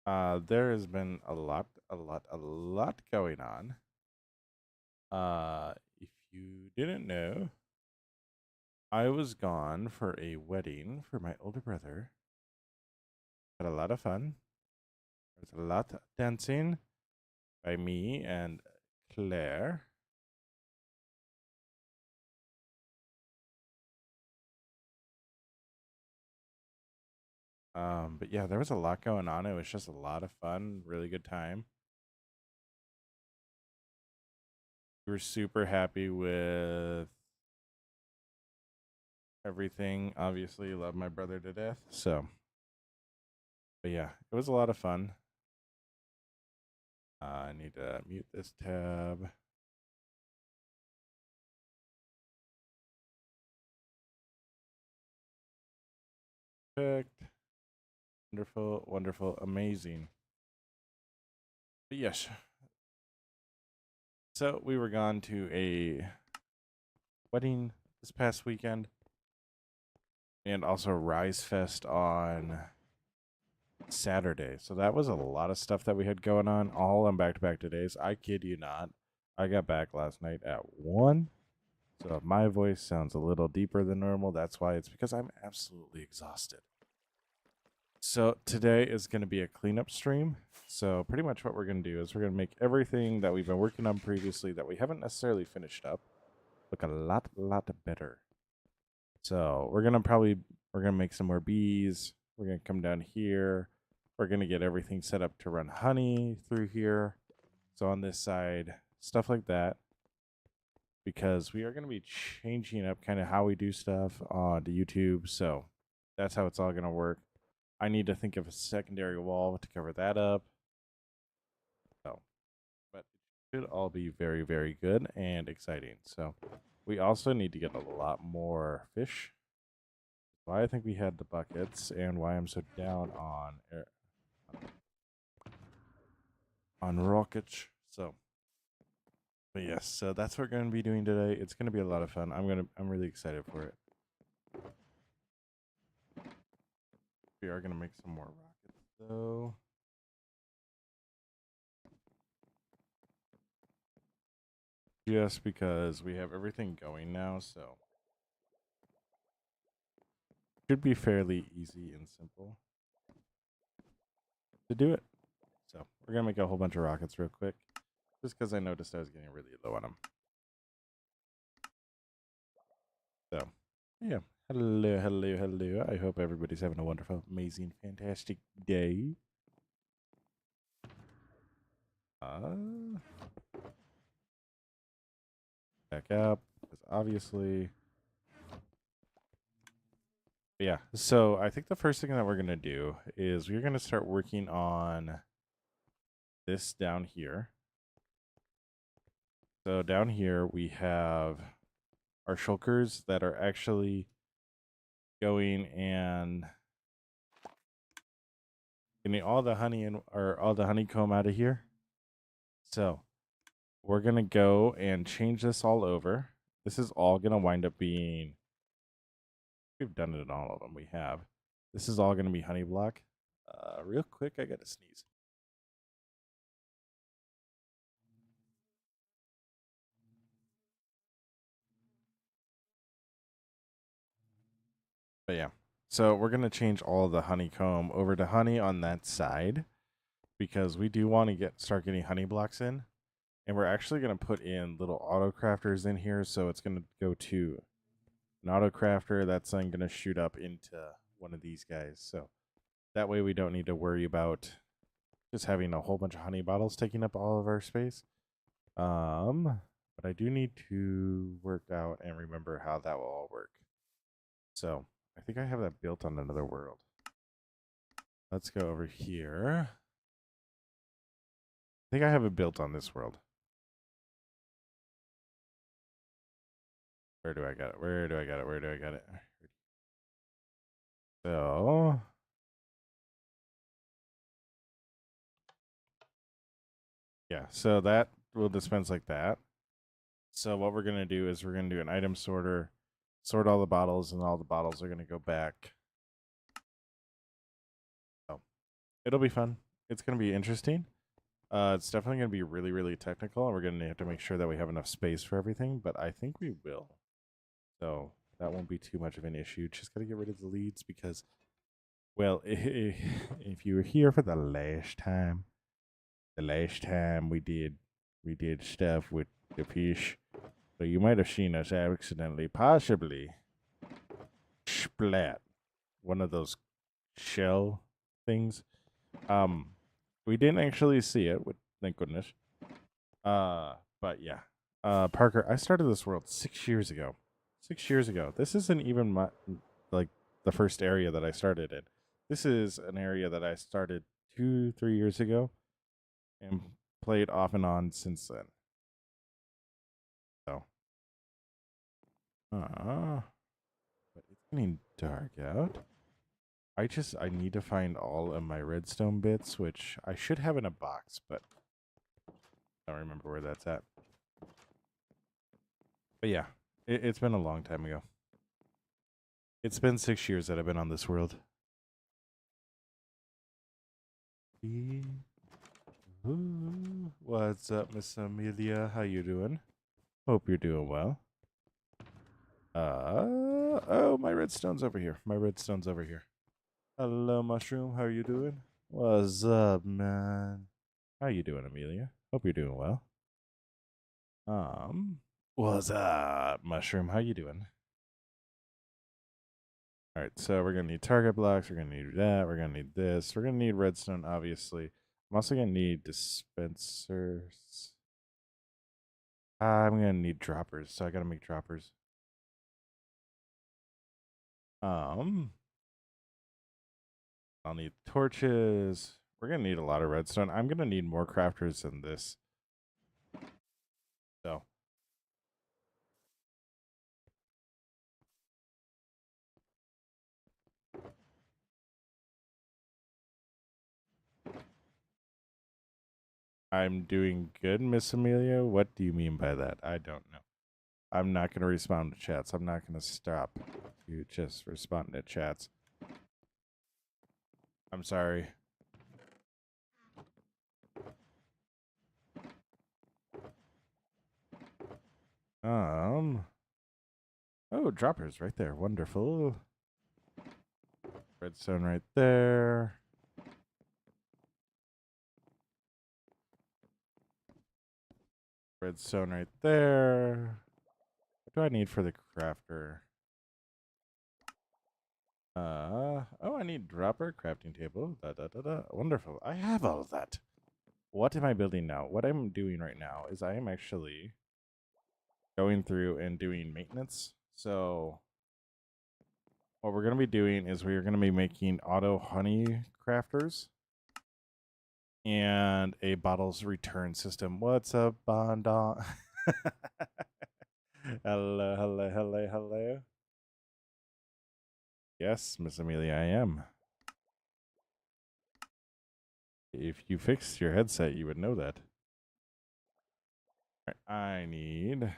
There has been a lot going on. If you didn't know, I was gone for a wedding for my older brother. Had a lot of fun. There was a lot of dancing by me and Claire. But yeah, there was a lot going on. It was just a lot of fun, really good time. We were super happy with everything. Obviously, love my brother to death. But yeah, it was a lot of fun. I need to mute this tab. Perfect. Wonderful, wonderful, amazing. But yes. So we were gone to a wedding this past weekend and also Rise Fest on Saturday. So that was a lot of stuff that we had going on all on back to back days. I kid you not. I got back last night at 1. So if my voice sounds a little deeper than normal, that's why. It's because I'm absolutely exhausted. So today is going to be a cleanup stream. So pretty much what we're going to do is we're going to make everything that we've been working on previously that we haven't necessarily finished up look a lot better. So we're going to make some more bees. We're going to come down here. We're going to get everything set up to run honey through here. So on this side, stuff like that. Because we are going to be changing up kind of how we do stuff on YouTube. So that's how it's all going to work. I need to think of a secondary wall to cover that up. So, but it should all be very good and exciting. So we also need to get a lot more fish. Why I think we had the buckets and why I'm so down on rockets. So, but yes, so that's what we're going to be doing today. It's going to be a lot of fun. I'm really excited for it. We are going to make some more rockets though. Just because we have everything going now, so should be fairly easy and simple to do it. So we're gonna make a whole bunch of rockets real quick, just because I noticed I was getting really low on them. So yeah, hello. I hope everybody's having a wonderful, amazing, fantastic day. Back up, because obviously, yeah. So I think the first thing that we're gonna do is we're gonna start working on this down here. So down here we have our shulkers that are actually going and getting all the honey or all the honeycomb out of here. So we're gonna go and change this all over. This is all gonna wind up being. We've done it in all of them. We have. This is all gonna be honey block. Real quick, I gotta sneeze. But yeah, so we're gonna change all of the honeycomb over to honey on that side because we do want to start getting honey blocks in. And we're actually going to put in little auto crafters in here. So it's going to go to an auto crafter that's then going to shoot up into one of these guys. So that way we don't need to worry about just having a whole bunch of honey bottles taking up all of our space. But I do need to work out and remember how that will all work. So I think I have that built on another world. Let's go over here. I think I have it built on this world. Where do I got it? Where do I got it? So yeah, so that will dispense like that. So what we're going to do is we're going to do an item sorter, sort all the bottles, and all the bottles are going to go back. So it'll be fun. It's going to be interesting. It's definitely going to be really, really technical, and we're going to have to make sure that we have enough space for everything, but I think we will. So that won't be too much of an issue. Just got to get rid of the leads because, well, if you were here for the last time we did stuff with the fish, so you might have seen us accidentally, possibly, splat one of those shell things. We didn't actually see it, thank goodness. But yeah. Parker, I started this world 6 years ago. 6 years ago. This isn't even like the first area that I started in. This is an area that I started 2-3 years ago and played off and on since then. So, but it's getting dark out. I need to find all of my redstone bits, which I should have in a box, but I don't remember where that's at. But yeah, it's been a long time ago. It's been 6 years that I've been on this world. What's up, Miss Amelia? How you doing? Hope you're doing well. Oh, my redstone's over here. My redstone's over here. Hello, Mushroom. How are you doing? What's up, man? How you doing, Amelia? Hope you're doing well. What's up, Mushroom? How you doing? All right, so we're gonna need target blocks. We're gonna need that. We're gonna need this. We're gonna need redstone, obviously. I'm also gonna need dispensers. I'm gonna need droppers, so I gotta make droppers. I'll need torches. We're gonna need a lot of redstone. I'm gonna need more crafters than this. So. I'm doing good, Miss Amelia. What do you mean by that? I don't know. I'm not going to respond to chats. I'm not going to stop you just responding to chats. I'm sorry. Oh, droppers right there. Wonderful. Redstone right there. Redstone right there. What do I need for the crafter? Oh, I need dropper, crafting table. Wonderful. I have all of that. What am I building now? What I'm doing right now is I am actually going through and doing maintenance. So what we're going to be doing is we're going to be making auto honey crafters and a bottles return system. What's up, Bondon? Hello. Yes, Miss Amelia, I am. If you fixed your headset, you would know that. All right, I need...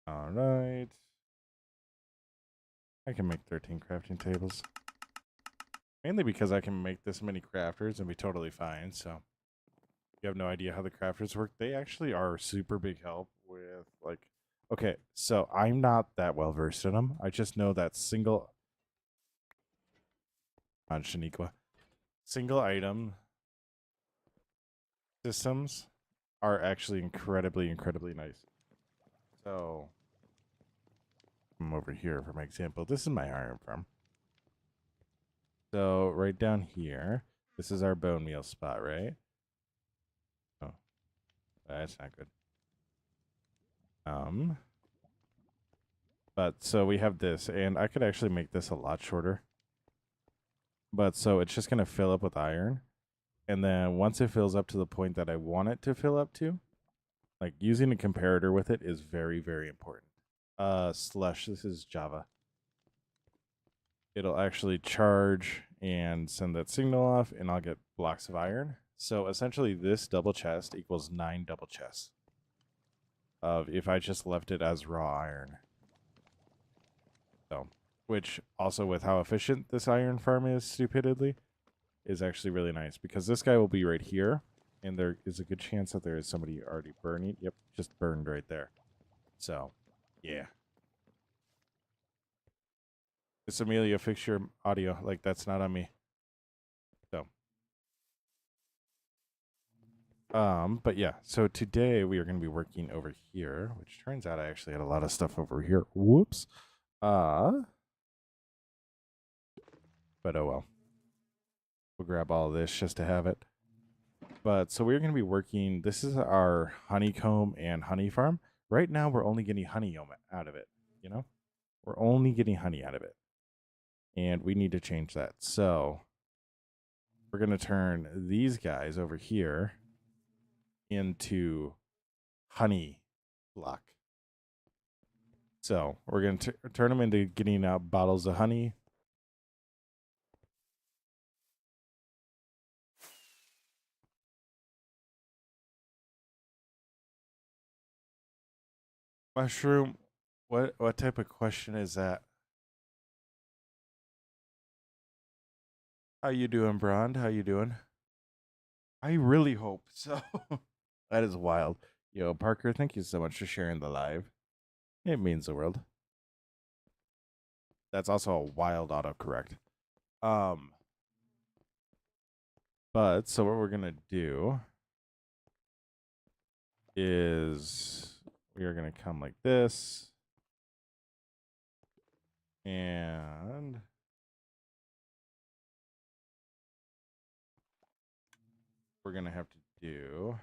All right. I can make 13 crafting tables. Mainly because I can make this many crafters and be totally fine, so... You have no idea how the crafters work. They actually are super big help with, like... Okay, so I'm not that well versed in them. I just know that single... On Shaniqua. Single item systems are actually incredibly nice. So... I'm over here for my example. This is my iron farm. So right down here, this is our bone meal spot, right? Oh, that's not good. But so we have this, and I could actually make this a lot shorter. But so it's just gonna fill up with iron, and then once it fills up to the point that I want it to fill up to, like using a comparator with it is very important. Slush, this is Java. It'll actually charge and send that signal off, and I'll get blocks of iron. So essentially this double chest equals 9 double chests. of if I just left it as raw iron. So, which also with how efficient this iron farm is, stupidly, is actually really nice because this guy will be right here, and there is a good chance that there is somebody already burning. Yep, just burned right there. So, yeah. It's Amelia, fix your audio. Like, that's not on me. So, but yeah, so today we are going to be working over here, which turns out I actually had a lot of stuff over here. Whoops. But oh well. We'll grab all of this just to have it. But so we're going to be working, this is our honeycomb and honey farm. Right now we're only getting honey out of it, you know? We're only getting honey out of it. And we need to change that. So we're going to turn these guys over here into honey block. So we're going to turn them into getting out bottles of honey. Mushroom, what type of question is that? How you doing, Brond? How you doing? I really hope so. That is wild. Yo, Parker, thank you so much for sharing the live. It means the world. That's also a wild autocorrect. But so what we're gonna do is we are gonna come like this, and we're gonna have to do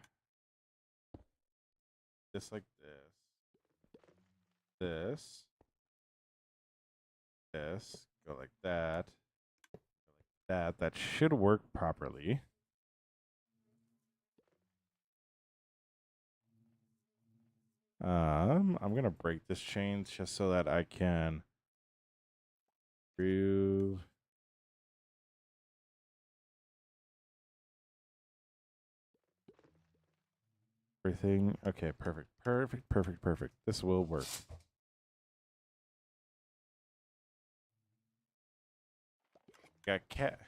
this like this, go like that, that should work properly. I'm gonna break this chain just so that I can groove everything. Okay, perfect. This will work. Got cat.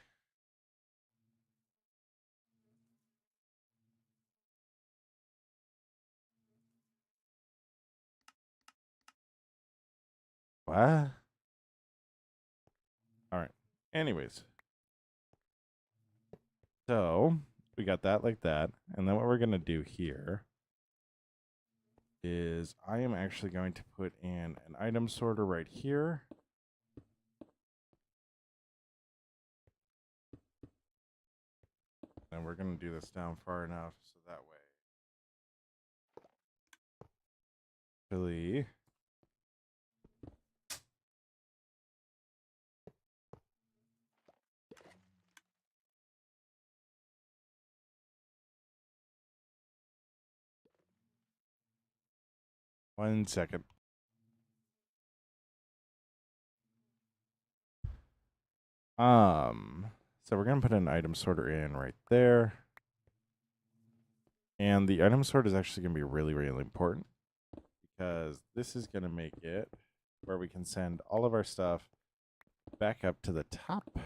What? All right. Anyways. So we got that like that. And then what we're going to do here is I am actually going to put in an item sorter right here. And we're going to do this down far enough so that way. Actually, one second. So we're going to put an item sorter in right there. And the item sort is actually going to be really important because this is going to make it where we can send all of our stuff back up to the top.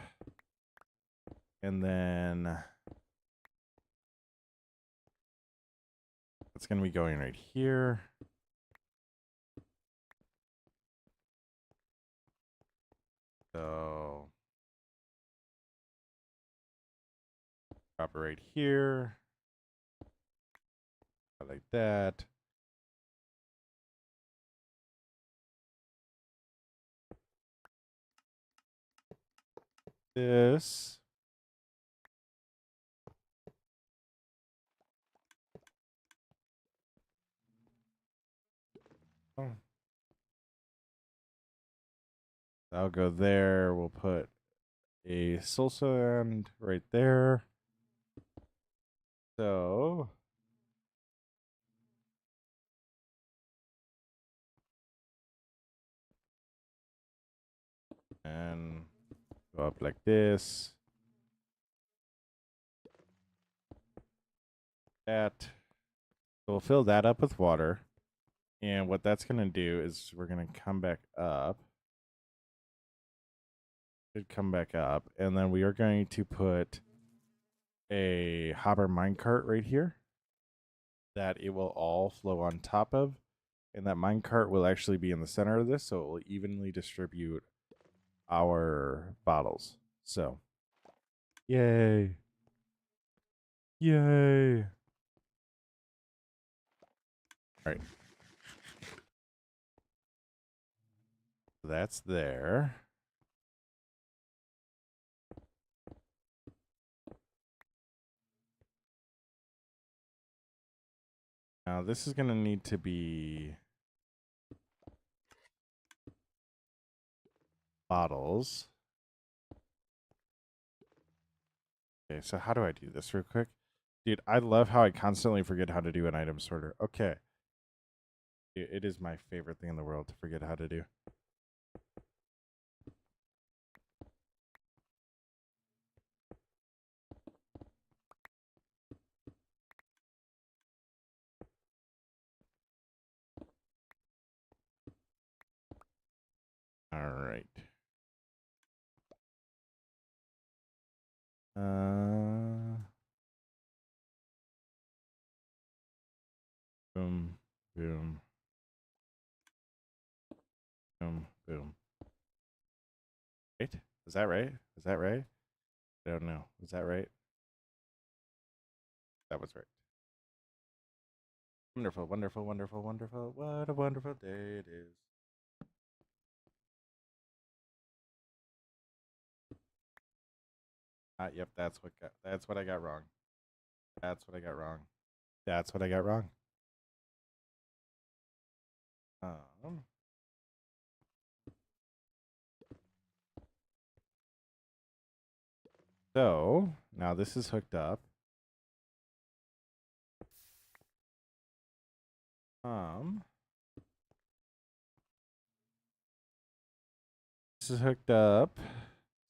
And then it's going to be going right here. So drop it right here. Like that. This. Oh. I'll go there. We'll put a soul sand right there. So and go up like this. That. So we'll fill that up with water. And what that's going to do is we're going to come back up. Should come back up. And then we are going to put a hopper minecart right here that it will all flow on top of. And that minecart will actually be in the center of this, so it will evenly distribute our bottles. So, yay. Yay. All right. That's there. Now this is going to need to be bottles. Okay, so how do I do this real quick? Dude, I love how I constantly forget how to do an item sorter. Okay. It is my favorite thing in the world to forget how to do. All right. Boom, boom, boom, boom. Right? Is that right? Is that right? I don't know. Is that right? That was right. Wonderful, wonderful, wonderful, wonderful. What a wonderful day it is. Yep, that's what I got wrong. That's what I got wrong. That's what I got wrong. Um, so now this is hooked up. This is hooked up.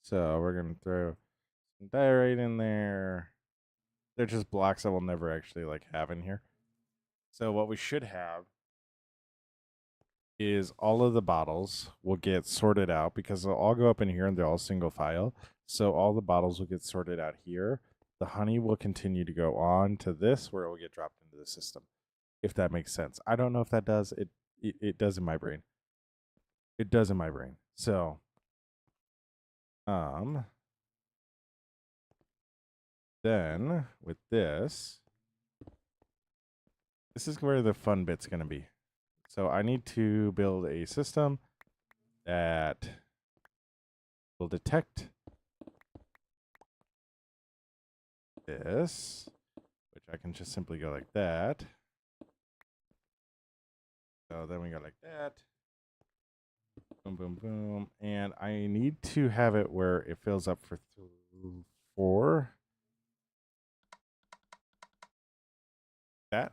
So we're gonna throw some diorite in there. They're just blocks that we'll never actually like have in here. So what we should have is all of the bottles will get sorted out because they'll all go up in here and they're all single file. So all the bottles will get sorted out here. The honey will continue to go on to this where it will get dropped into the system. If that makes sense. I don't know if that does. It does in my brain. It does in my brain. So then with this is where the fun bit's going to be. So I need to build a system that will detect this, which I can just simply go like that. So then we go like that. Boom, boom, boom. And I need to have it where it fills up for 4. That.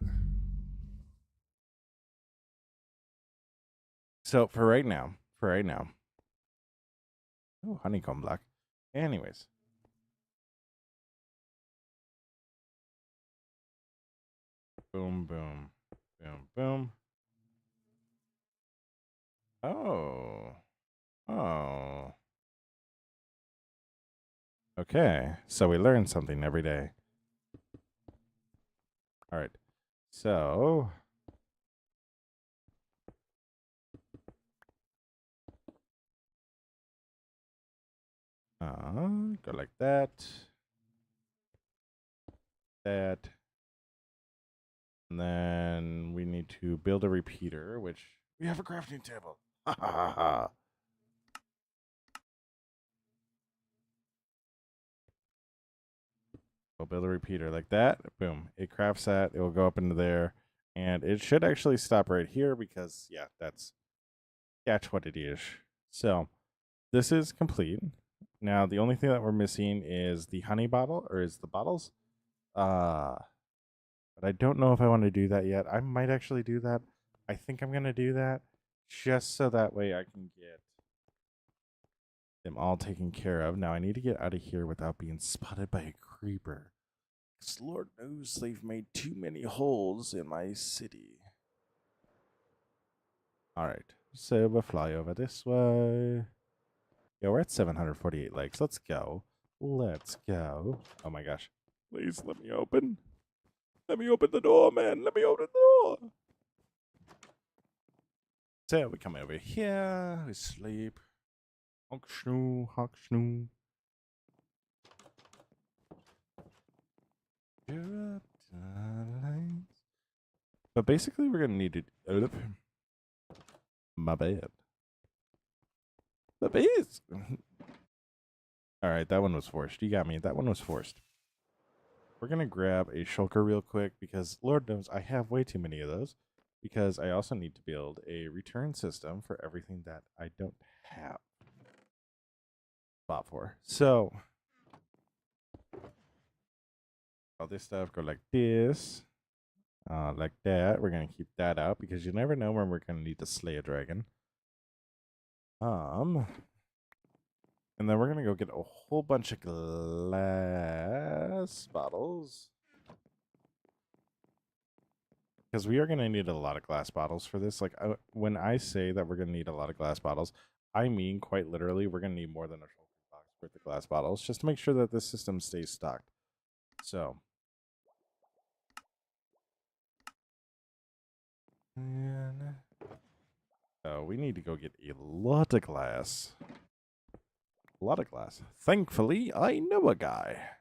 So for right now. Oh, honeycomb block. Anyways. Boom, boom, boom, boom. Oh. Oh. Okay. So we learn something every day. All right. So go like that. That. And then we need to build a repeater, which we have a crafting table. Ha ha ha ha. We'll build a repeater like that. Boom. It crafts that. It will go up into there. And it should actually stop right here because, yeah, that's what it is. So this is complete. Now, the only thing that we're missing is the honey bottle, or is the bottles. But I don't know if I want to do that yet. I might actually do that. I think I'm going to do that just so that way I can get them all taken care of. Now, I need to get out of here without being spotted by a creeper. Because Lord knows they've made too many holes in my city. All right. So we'll fly over this way. Yeah, we're at 748 legs. Let's go. Let's go. Oh my gosh. Please let me open. Let me open the door, man. Let me open the door. So we come over here. We sleep. Honk schnoo, honk schnoo. But basically, we're gonna need to. My bad. The bees. All right, that one was forced. You got me. That one was forced. We're going to grab a shulker real quick because Lord knows I have way too many of those because I also need to build a return system for everything that I don't have spot for. So all this stuff go like this, like that. We're going to keep that out because you never know when we're going to need to slay a dragon. And then we're going to go get a whole bunch of glass bottles. Because we are going to need a lot of glass bottles for this. Like, when I say that we're going to need a lot of glass bottles, I mean quite literally we're going to need more than a shulker box worth of glass bottles just to make sure that this system stays stocked. So. So we need to go get a lot of glass. A lot of glass. Thankfully, I know a guy.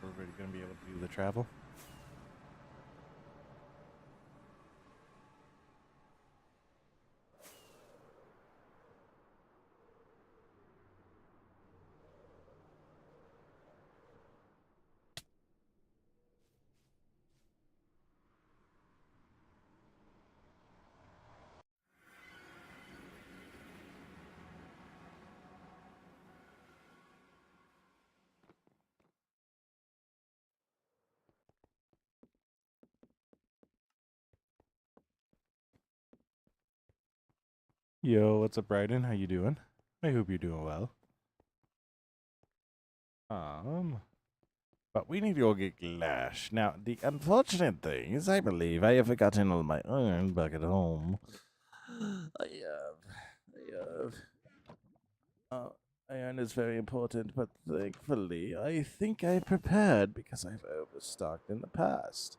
Everybody going to be able to do the travel? Yo, what's up, Bryden? How you doing? I hope you're doing well. But we need to go get glass. Now, the unfortunate thing is I believe I have forgotten all my iron back at home. I have. Iron is very important, but thankfully, I think I prepared because I've overstocked in the past.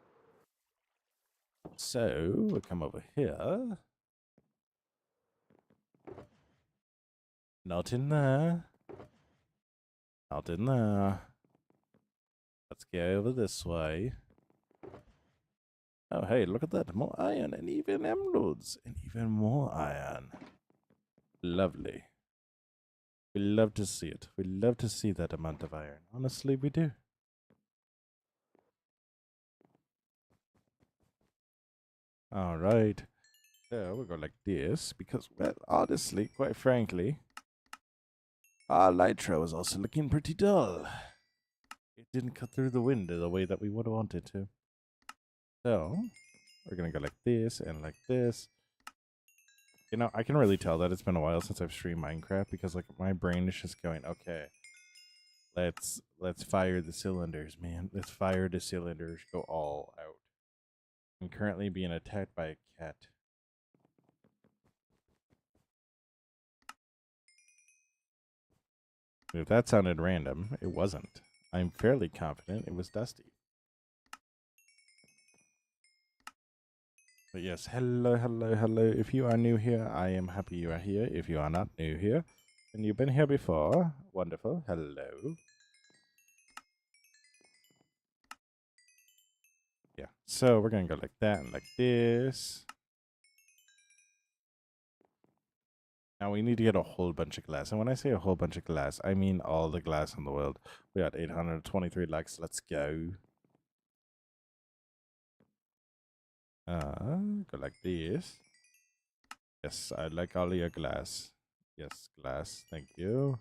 So, we'll come over here. Not in there. Not in there. Let's go over this way. Oh, hey, look at that. More iron and even emeralds and even more iron. Lovely. We love to see it. We love to see that amount of iron. Honestly, we do. All right. So we'll go like this because, well, honestly, quite frankly, our nitro is also looking pretty dull. It didn't cut through the window the way that we would have wanted to. So, We're gonna go like this and like this. You know, I can really tell that it's been a while since I've streamed Minecraft because like my brain is just going, okay, let's fire the cylinders, man. Let's fire the cylinders, go all out. I'm currently being attacked by a cat. If that sounded random, it wasn't. I'm fairly confident it was Dusty. But yes, hello, hello, hello. If you are new here, I am happy you are here. If you are not new here, and you've been here before, wonderful, hello. Yeah, so we're going to go like that and like this. Now we need to get a whole bunch of glass. And when I say a whole bunch of glass, I mean all the glass in the world. We got 823 likes. Let's go. Go like this. Yes, I like all your glass. Yes, glass. Thank you.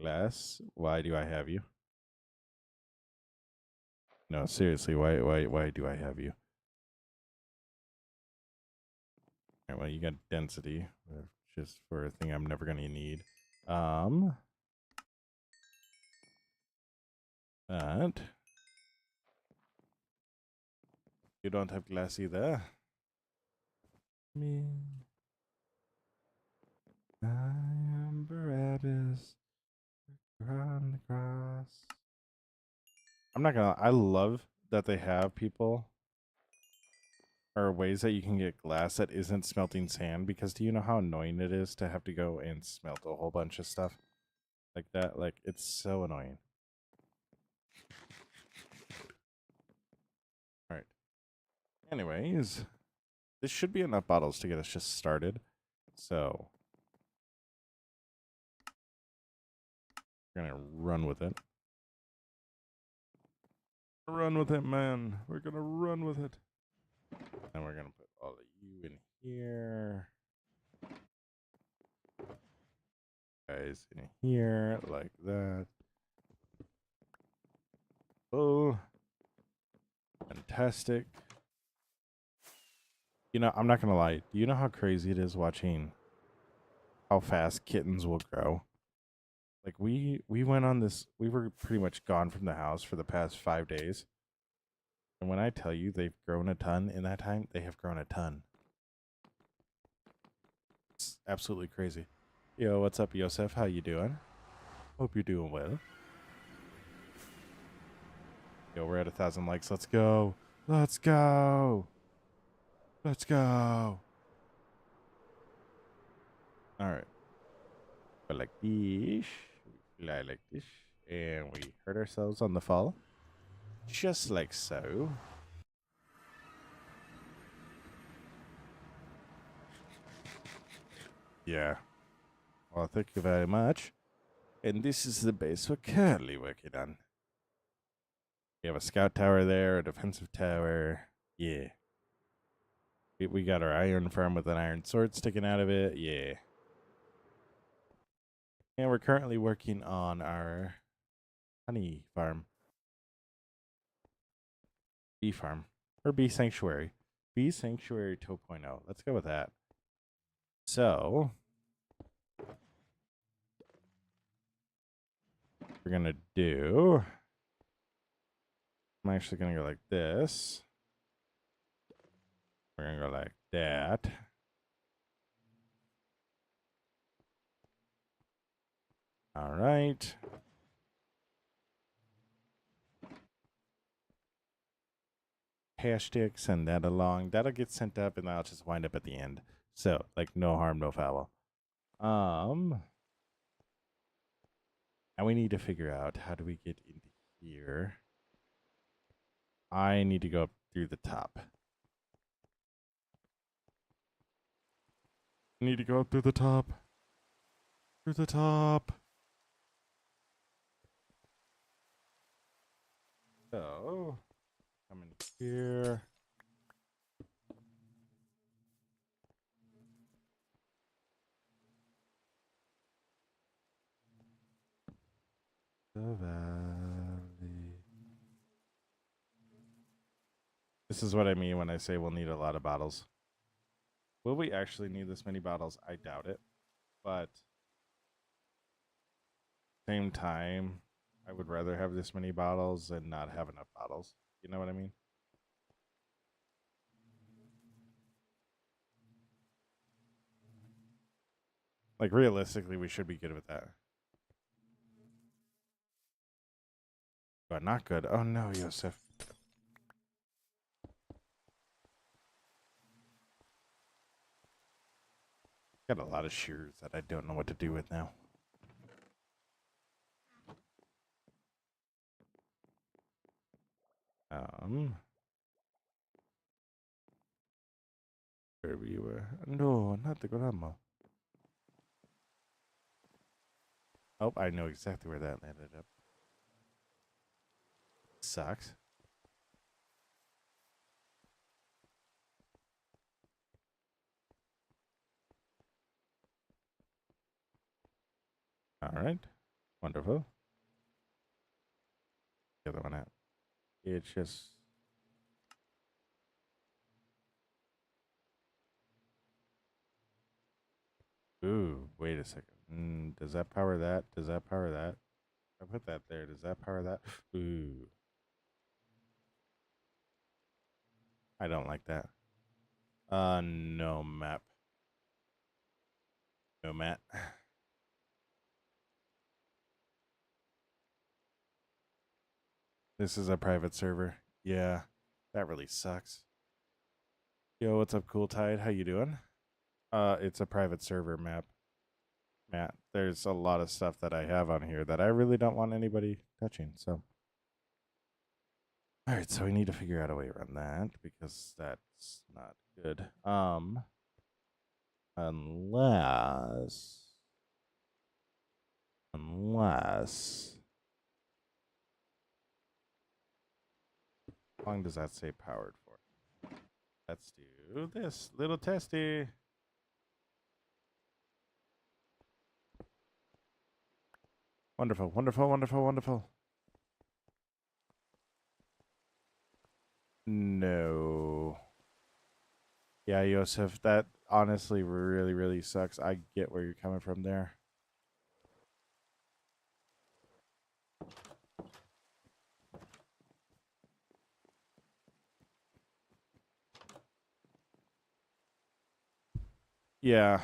Glass. Why do I have you? No, seriously, why do I have you? Alright, well, you got density, just for a thing I'm never gonna need. That. You don't have glass either. Me. I am Barabbas. On the cross. I'm not gonna. I love that they have people or ways that you can get glass that isn't smelting sand, because do you know how annoying it is to have to go and smelt a whole bunch of stuff like that? Like, it's so annoying. All right. Anyways, this should be enough bottles to get us just started. So we're gonna run with it. Run with it, man. We're gonna run with it. And we're gonna put all of you in here. Guys in here, like that. Oh, fantastic. You know, I'm not gonna lie. Do you know how crazy it is watching how fast kittens will grow? Like we went on this. We were pretty much gone from the house for the past 5 days. And when I tell you they've grown a ton in that time, they have grown a ton. It's absolutely crazy. Yo, what's up, Yosef? How you doing? Hope you're doing well. Yo, we're at 1,000 likes. Let's go. Let's go. Let's go. All right. But like this. Fly like this. And we hurt ourselves on the fall. Just like so. Yeah. Well, thank you very much. And this is the base we're currently working on. We have a scout tower there, a defensive tower. Yeah. We got our iron farm with an iron sword sticking out of it. Yeah. And we're currently working on our honey farm. Bee farm. Or bee sanctuary. Bee sanctuary 2.0. Let's go with that. So we're gonna do. I'm actually gonna go like this. We're gonna go like that. All right. Hashtag send that along. That'll get sent up and I'll just wind up at the end. So, like, no harm, no foul. And we need to figure out how do we get into here. I need to go up through the top. I need to go up through the top. Through the top. So, come in here. The valley. This is what I mean when I say we'll need a lot of bottles. Will we actually need this many bottles? I doubt it. But same time, I would rather have this many bottles than not have enough bottles. You know what I mean? Like, realistically, we should be good with that. But not good. Oh no, Yosef. Got a lot of shears that I don't know what to do with now. Where we were. No, not the grandma. Oh, I know exactly where that landed up. Sucks. All right. Wonderful. The other one at. It's just. Ooh, wait a second. Does that power that? Does that power that? I put that there. Does that power that? Ooh. I don't like that. No map. No Matt. This is a private server. Yeah, that really sucks. Yo, what's up, Cool Tide? How you doing? It's a private server map. Matt, there's a lot of stuff that I have on here that I really don't want anybody touching. So, all right, so we need to figure out a way around that because that's not good. Unless how long does that say powered for? Let's do this little testy. Wonderful, wonderful, wonderful, wonderful. No. Yeah, Yosef, that honestly really, really sucks. I get where you're coming from there. Yeah,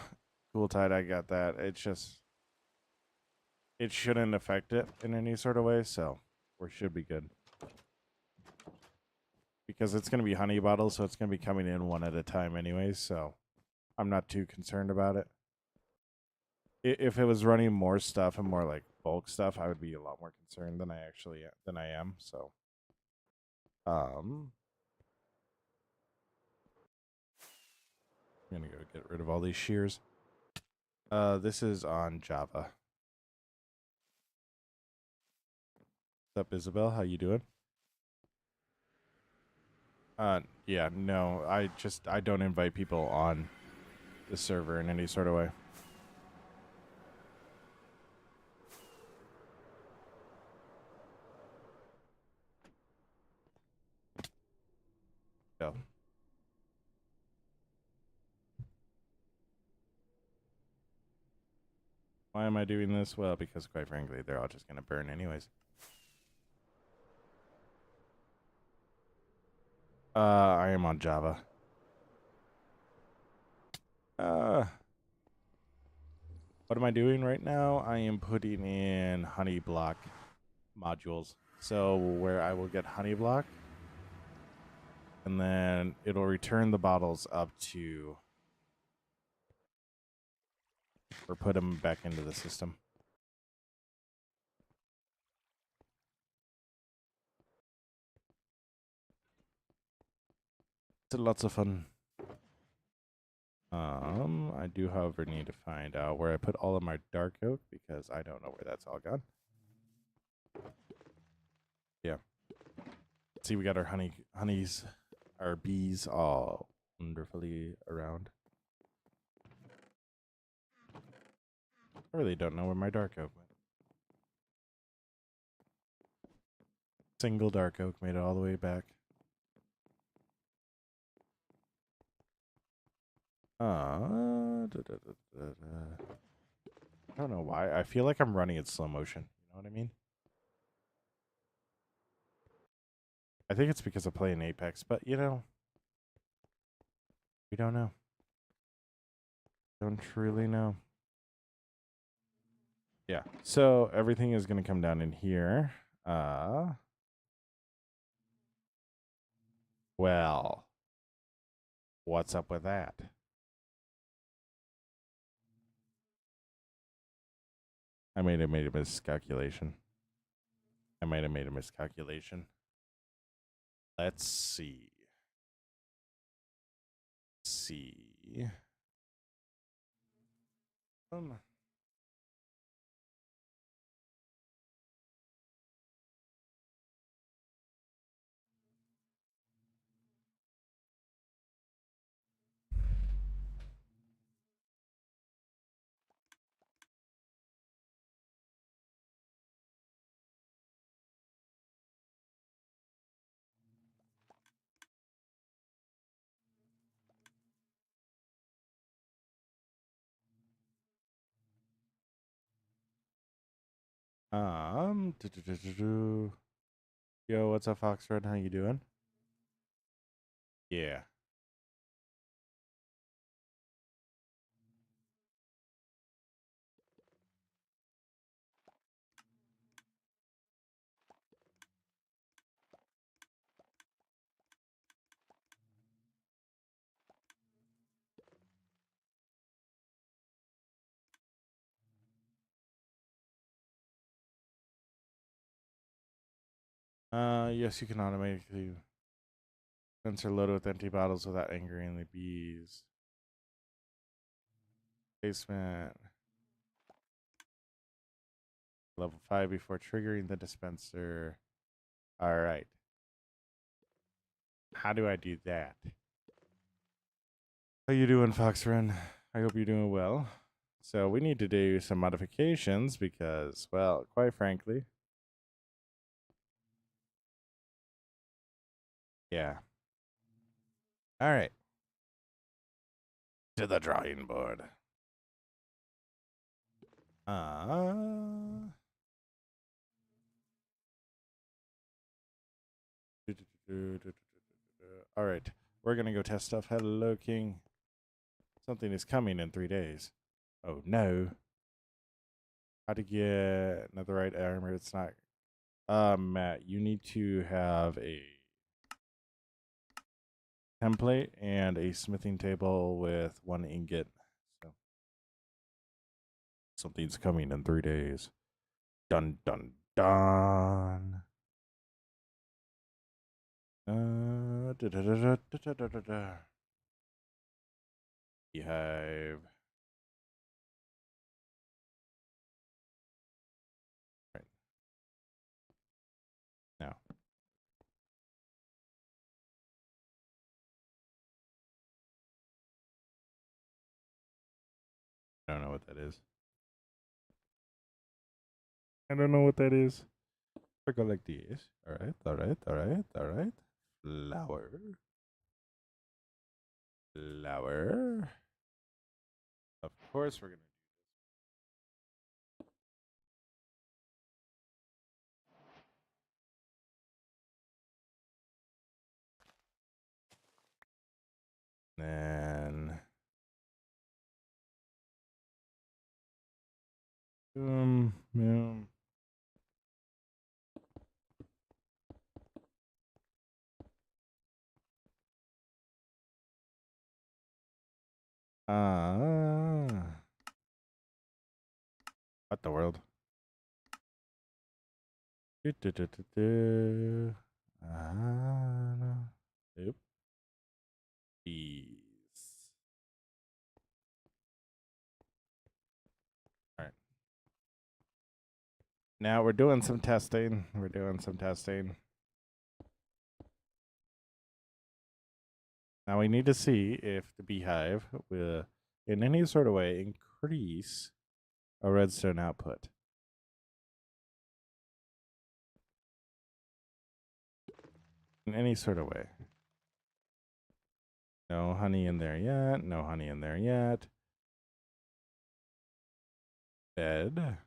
Cool Tide, I got that. It's just, it shouldn't affect it in any sort of way, so we should be good. Because it's going to be honey bottles, so it's going to be coming in one at a time anyways, so I'm not too concerned about it. If it was running more stuff and more like bulk stuff, I would be a lot more concerned than I am, so I'm gonna go get rid of all these shears. This is on Java. What's up, Isabel? How you doing? Yeah, no, I don't invite people on the server in any sort of way. So. Why am I doing this? Well, because quite frankly, they're all just gonna burn anyways. I am on Java. What am I doing right now? I am putting in honey block modules. So where I will get honey block, and then it'll return the bottles up to, or put them back into the system. It's lots of fun. I do, however, need to find out where I put all of my dark oak because I don't know where that's all gone. Yeah. See, we got our honeys, our bees all wonderfully around. I really don't know where my dark oak went. Single dark oak made it all the way back. I don't know why. I feel like I'm running in slow motion. You know what I mean? I think it's because I play in Apex, but you know, we don't know. Don't truly know. Yeah. So everything is going to come down in here. Well, what's up with that? I might have made a miscalculation. Let's see. Um, Yo, what's up, Foxred? How you doing? Yeah. Yes, you can automatically sensor loaded with empty bottles without angering the bees. Basement. Level 5 before triggering the dispenser. All right. How do I do that? How you doing, Foxrun? I hope you're doing well. So we need to do some modifications because, well, quite frankly, yeah. All right. To the drawing board. Uh All right. We're going to go test stuff. Hello, King. Something is coming in 3 days. Oh, no. How to get netherite armor? It's not. Matt, you need to have a template and a smithing table with 1 ingot. So something's coming in 3 days. Dun dun dun. Beehive. Right now. I don't know what that is. I don't know what that is. I go like this. All right, all right, all right, all right. Flower. Flower. Of course, we're gonna. Then. Yeah. What the world? Do, do, do, do, do. Yep. Peace. All right. Now we're doing some testing. Now we need to see if the beehive will, in any sort of way, increase a redstone output. In any sort of way. No honey in there yet. No honey in there yet. Bed.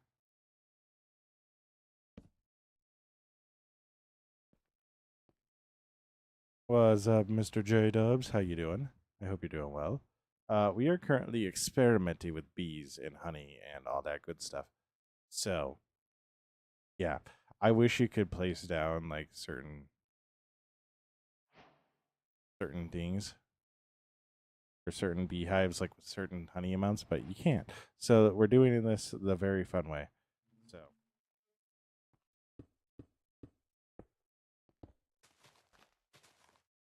What's up, Mr. J Dubs? How you doing? I hope you're doing well. We are currently experimenting with bees and honey and all that good stuff. So, yeah, I wish you could place down like certain things for certain beehives, like with certain honey amounts, but you can't. So we're doing this the very fun way. So.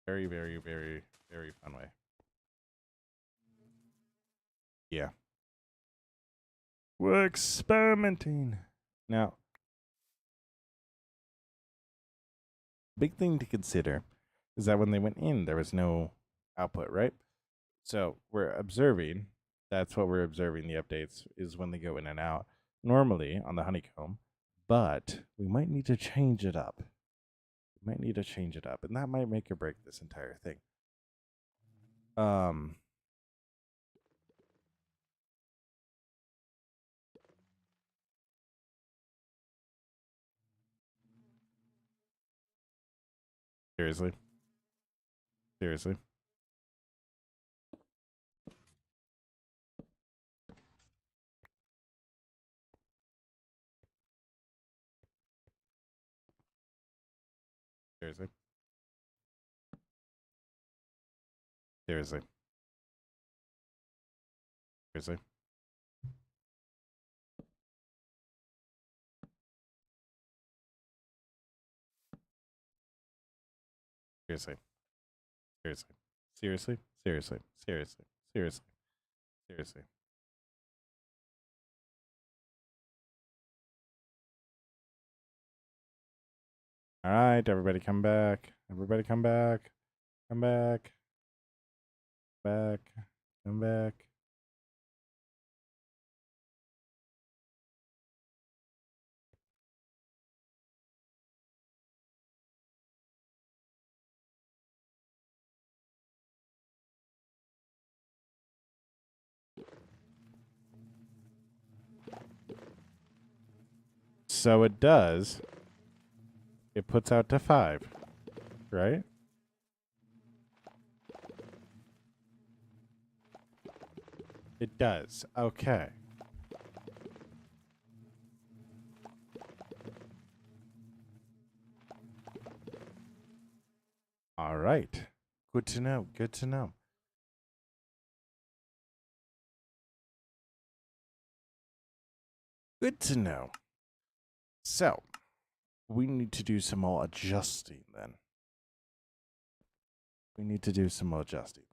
Very, very, very, very fun way. Yeah. We're experimenting. Now, big thing to consider is that when they went in, there was no output, right? So we're observing. That's what we're observing. The updates is when they go in and out, normally on the honeycomb, but we might need to change it up. We might need to change it up, and that might make or break this entire thing. Seriously. Seriously. Seriously. Seriously. Seriously. Seriously. Seriously. Seriously. Seriously. Seriously. Seriously. Seriously. All right, everybody come back. Everybody come back. Come back. Back. Come back. So it does. It puts out to 5, right? It does. Okay. All right. Good to know. Good to know. Good to know. So, we need to do some more adjusting then. We need to do some more adjusting.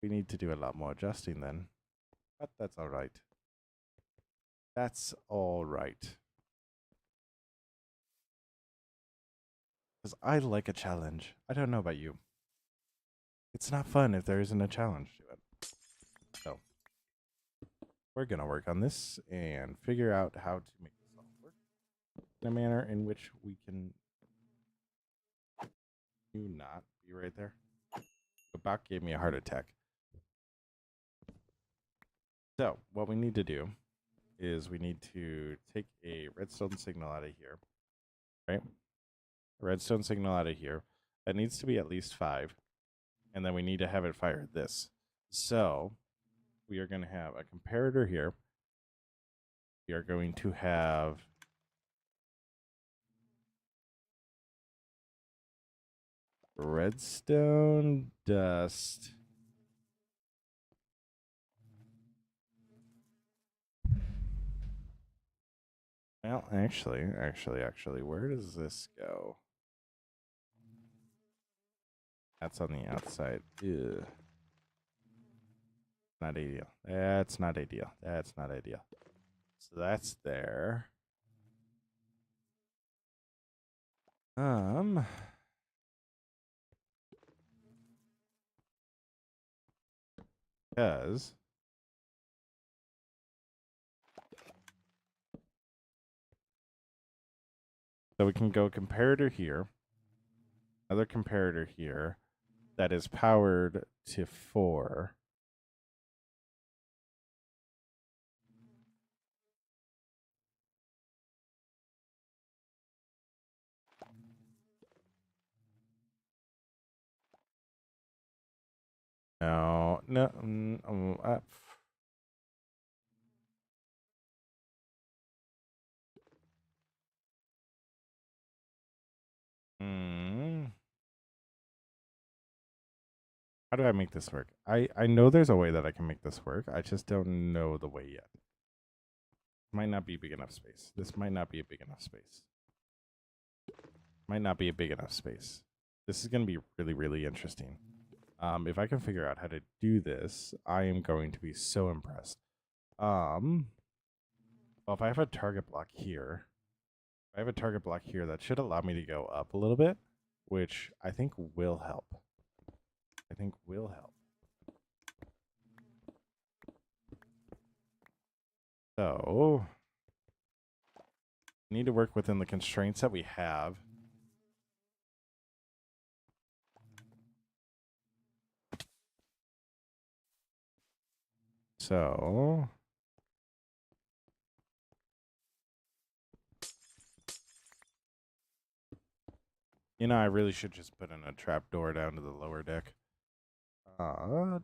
We need to do a lot more adjusting then. But that's all right. That's all right. Because I like a challenge. I don't know about you. It's not fun if there isn't a challenge to it. So, we're going to work on this and figure out how to make this all work in a manner in which we can not be right there. The bot gave me a heart attack. So, what we need to do is we need to take a redstone signal out of here, right? A redstone signal out of here. That needs to be at least 5. And then we need to have it fire this. So, we are going to have a comparator here. We are going to have redstone dust. Well, actually, where does this go? That's on the outside. Ew. Not ideal. That's not ideal. That's not ideal. So that's there. Because so we can go comparator here, another comparator here, that is powered to 4. No, no. How do I make this work? I know there's a way that I can make this work. I just don't know the way yet. Might not be big enough space. This might not be a big enough space. Might not be a big enough space. This is going to be really, really interesting. If I can figure out how to do this, I am going to be so impressed. Well, if I have a target block here, that should allow me to go up a little bit, which I think will help. So, need to work within the constraints that we have. So, you know, I really should just put in a trap door down to the lower deck. All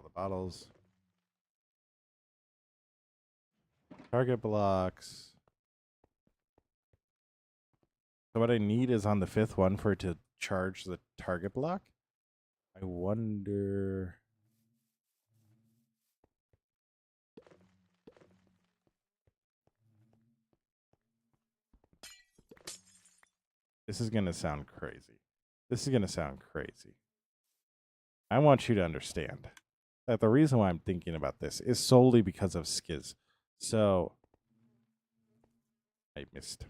the bottles. Target blocks. So what I need is on the 5th one for it to charge the target block. I wonder... This is going to sound crazy. I want you to understand that the reason why I'm thinking about this is solely because of Skiz. So, I missed.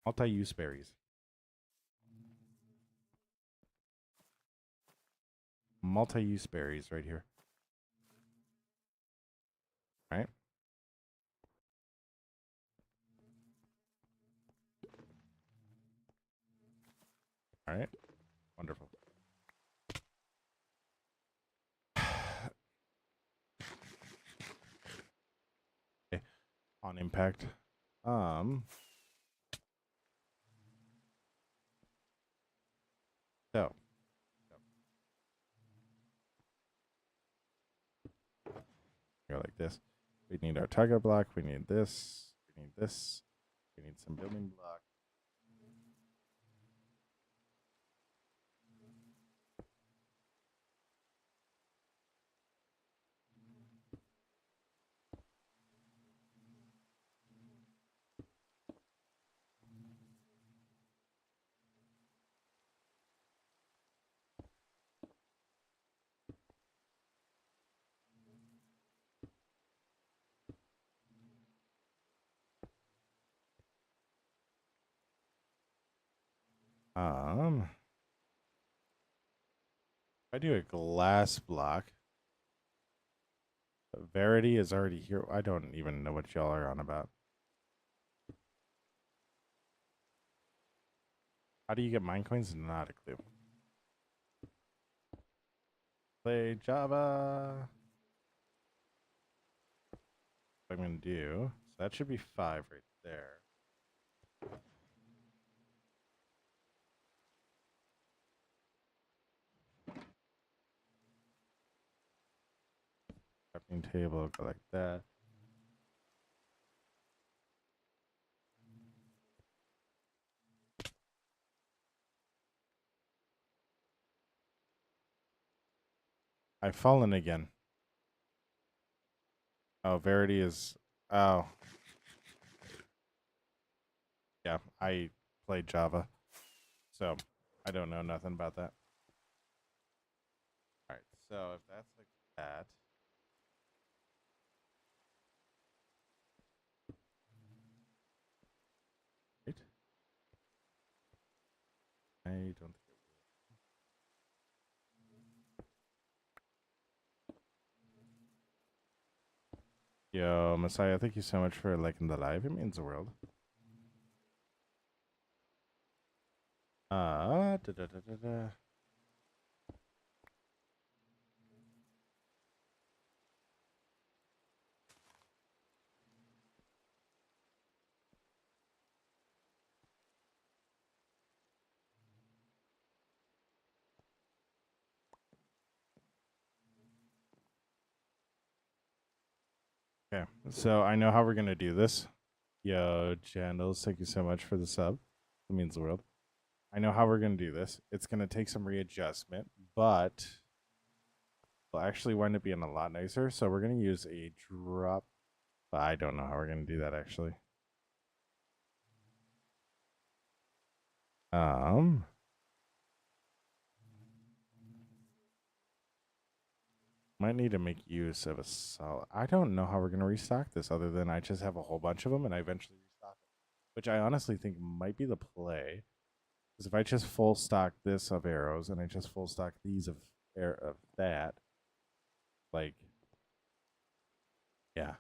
Multi-use berries. Multi-use berries right here. All right. All right. Wonderful. Okay. On impact. So. Go like this. We need our target block. We need this. We need this. We need some building block. If I do a glass block, Verity is already here. I don't even know what y'all are on about. How do you get mine coins? Not a clue. Play Java. What I'm going to do. So that should be 5 right there. Crafting table, go like that. I've fallen again. Oh, Verity is... Oh. Yeah, I played Java. So, I don't know nothing about that. Alright, so if that's like that... Right? I don't think it will. Yo, Messiah, thank you so much for liking the live. It means the world. Da, da, da, da, da. Okay, so I know how we're gonna do this. Yo, Jandals, thank you so much for the sub. It means the world. I know how we're gonna do this. It's gonna take some readjustment, but will actually wind up being a lot nicer. So we're gonna use a drop. I don't know how we're gonna do that actually. Might need to make use of a solid. I don't know how we're gonna restock this other than I just have a whole bunch of them and I eventually restock them, which I honestly think might be the play. Because if I just full stock this of arrows and I just full stock these of that, like, yeah,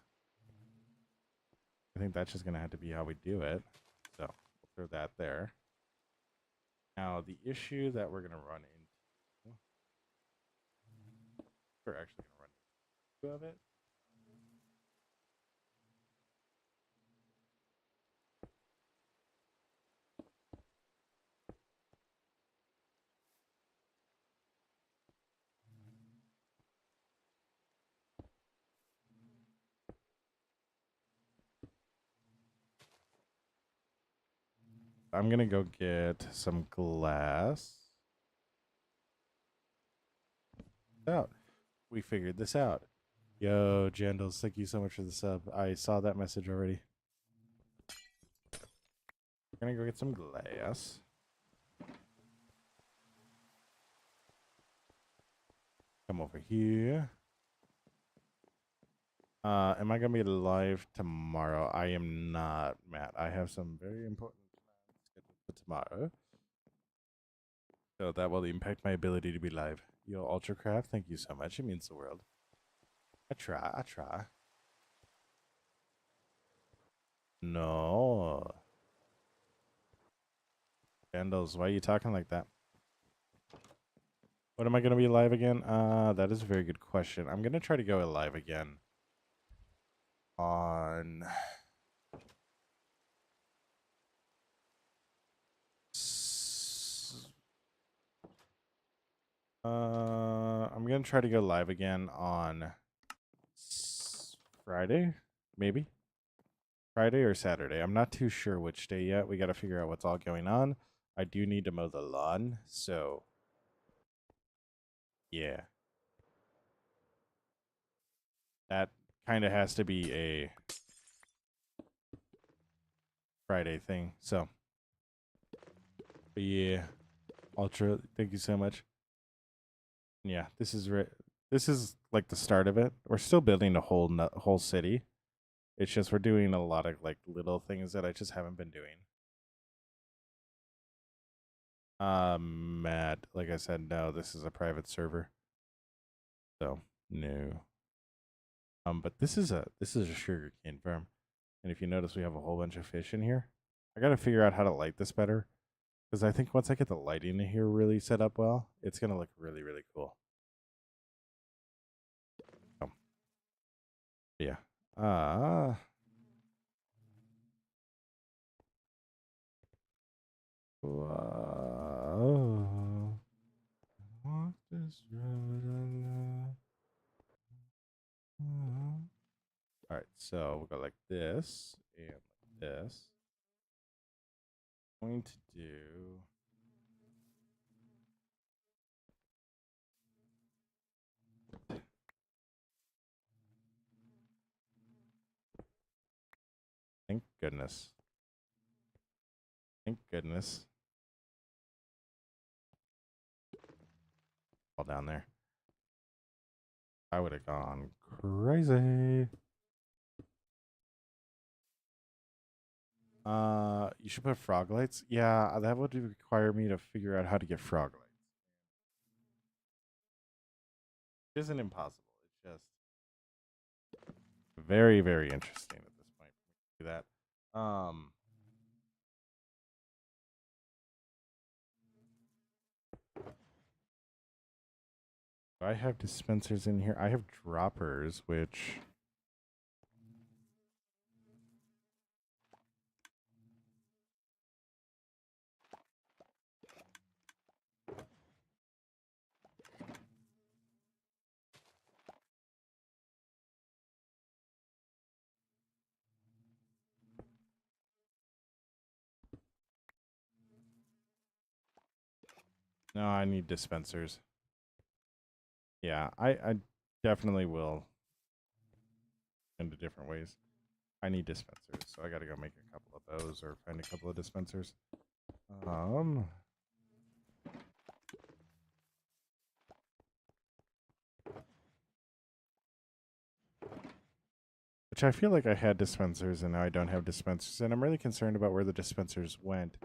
I think that's just gonna have to be how we do it. So we'll throw that there. Now the issue that we're gonna run into, we're actually gonna run into of it. I'm gonna go get some glass. Out. We figured this out. Yo, Jandals, thank you so much for the sub. I saw that message already. We're gonna go get some glass. Come over here. Am I gonna be live tomorrow? I am not, Matt. I have some very important plans scheduled for tomorrow. So that will impact my ability to be live. Yo, Ultracraft, thank you so much. It means the world. I try. No. Vandals, why are you talking like that? What am I gonna be live again? That is a very good question. I'm gonna try to go live again on I'm gonna try to go live again on Friday, maybe Friday or Saturday. I'm not too sure which day yet. We got to figure out what's all going on. I do need to mow the lawn, so yeah, that kind of has to be a Friday thing. So, but yeah, Ultra, thank you so much. Yeah, this is like the start of it. We're still building a whole city. It's just we're doing a lot of like little things that I just haven't been doing. Matt, like I said, no, this is a private server. So no. But this is a sugarcane farm. And if you notice we have a whole bunch of fish in here. I gotta figure out how to light this better. Because I think once I get the lighting in here really set up well, it's gonna look really, really cool. Yeah. Walk this road alone. All right, so we'll go like this and like this. I'm going to do thank goodness. Thank goodness. All down there. I would have gone crazy. You should put frog lights. Yeah, that would require me to figure out how to get frog lights. It isn't impossible. It's just very, very interesting at this point. Do that. I have dispensers in here. I have droppers, which no, I need dispensers. Yeah, I definitely will into different ways. I need dispensers, so I gotta go make a couple of those or find a couple of dispensers. Which I feel like I had dispensers and now I don't have dispensers, and I'm really concerned about where the dispensers went.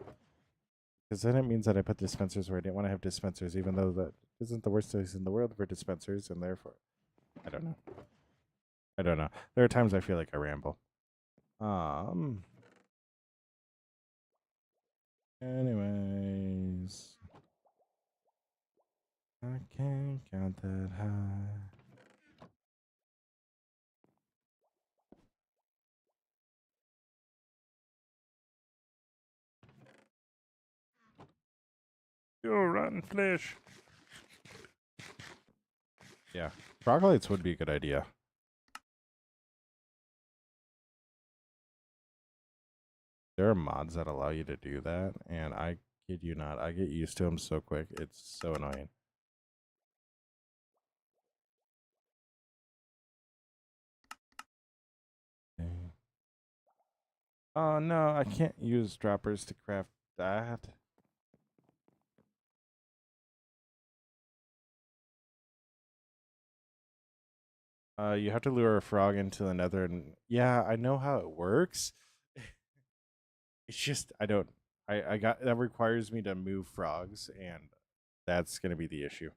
Because then it means that I put dispensers where I didn't want to have dispensers, even though that isn't the worst place in the world for dispensers, and therefore, I don't know. I don't know. There are times I feel like I ramble. Anyways. I can't count that high. You're rotten flesh. Yeah. Froglights would be a good idea. There are mods that allow you to do that, and I kid you not, I get used to them so quick. It's so annoying. Okay. Oh no, I can't use droppers to craft that. You have to lure a frog into the nether, and yeah, I know how it works. It's just I got that requires me to move frogs, and that's gonna be the issue.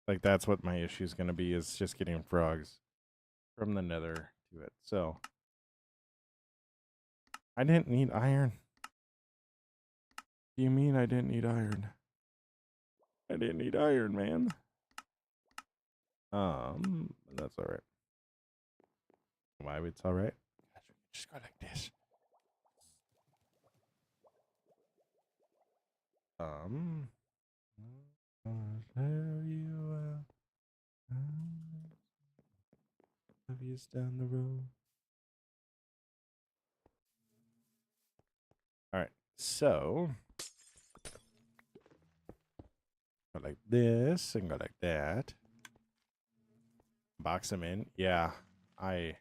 Like that's what my issue is gonna be, is just getting frogs from the nether to it. So I didn't need iron. Do you mean I didn't need iron? I didn't need iron, man. That's all right. Why it's all right? Just go like this. I'll you years down the road. All right, so go like this and go like that. Box them in. Yeah, I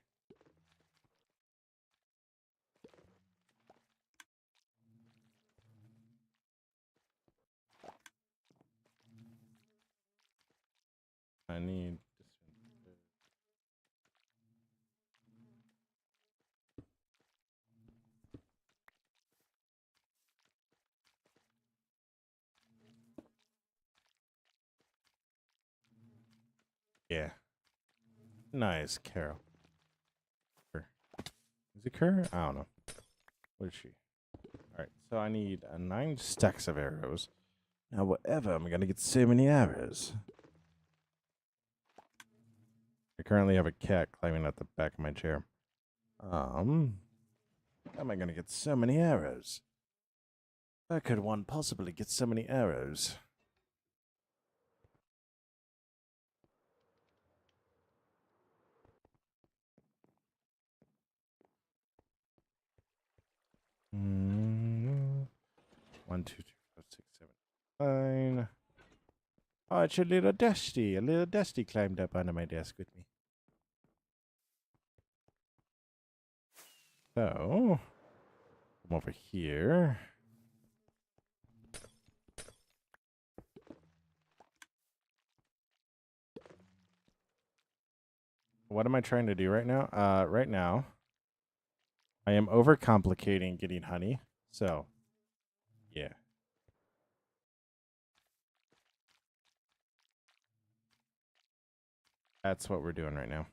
need. Yeah, nice, Carol. Is it Kerr? I don't know. What is she? All right, so I need 9 stacks of arrows. Now, whatever, I'm gonna get so many arrows. I currently have a cat climbing at the back of my chair. How am I gonna get so many arrows? How could one possibly get so many arrows? Mm, 1, 2, 3, 4, 6, 7, 9. Oh, it's a little Dusty. A little Dusty climbed up onto my desk with me. So, come over here. what am I trying to do right now? Right now, I am overcomplicating getting honey. So, yeah. That's what we're doing right now.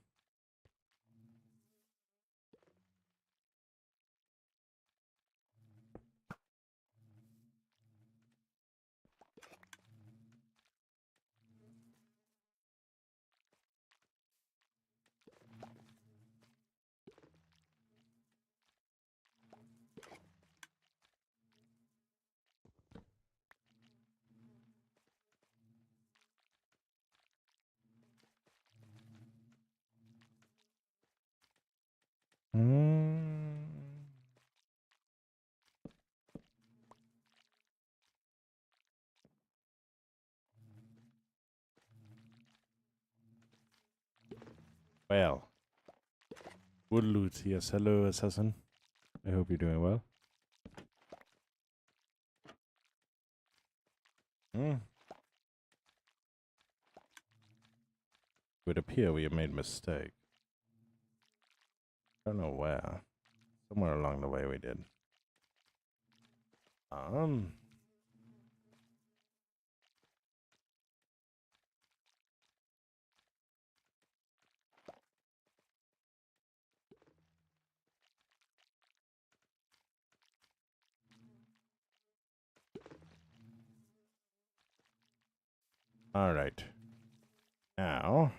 Mm. Well, Woodloot, yes, hello, assassin. I hope you're doing well. It would appear we have made a mistake. I don't know where. Somewhere along the way we did. All right. Now,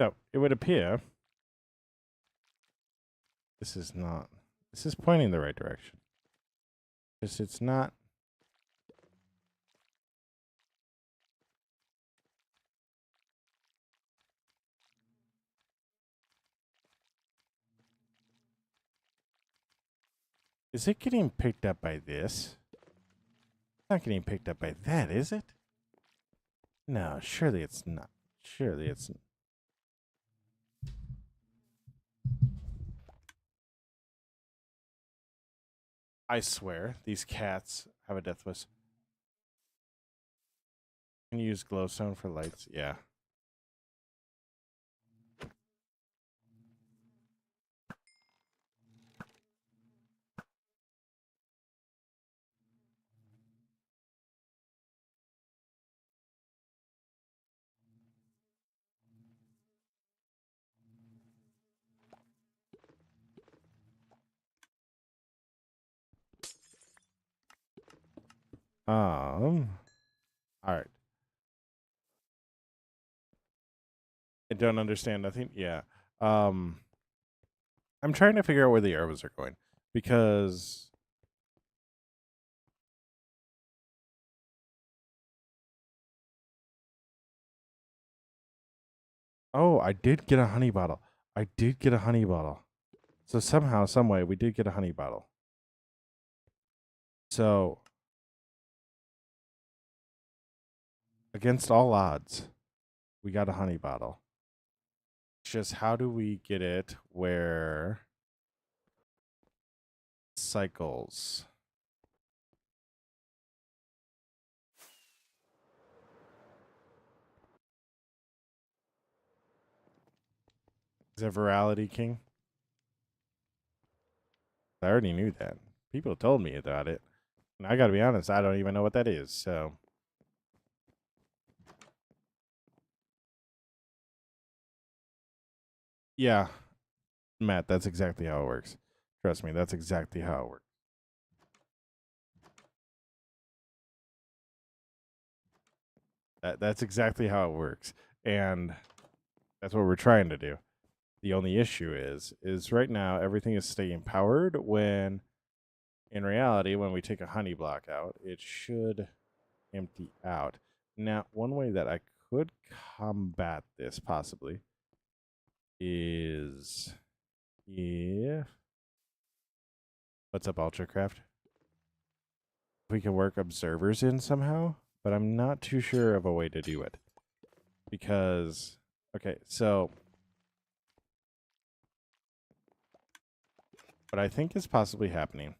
so it would appear this is pointing the right direction. Because it's not. Is it getting picked up by this? It's not getting picked up by that, is it? No, surely it's not. Surely it's. I swear, these cats have a death wish. Can you use glowstone for lights? Yeah. All right. I don't understand nothing. Yeah. I'm trying to figure out where the arrows are going because oh, I did get a honey bottle. I did get a honey bottle. So somehow, some way, we did get a honey bottle. So against all odds, we got a honey bottle. It's just how do we get it where cycles? Is it Virality King? I already knew that. People told me about it. And I gotta be honest, I don't even know what that is, so. Yeah, Matt, that's exactly how it works. Trust me, that's exactly how it works. That's exactly how it works. And that's what we're trying to do. The only issue is right now everything is staying powered when in reality, when we take a honey block out, it should empty out. Now, one way that I could combat this possibly is if what's up, Ultracraft? We can work observers in somehow, but I'm not too sure of a way to do it. Because okay, so what I think is possibly happening,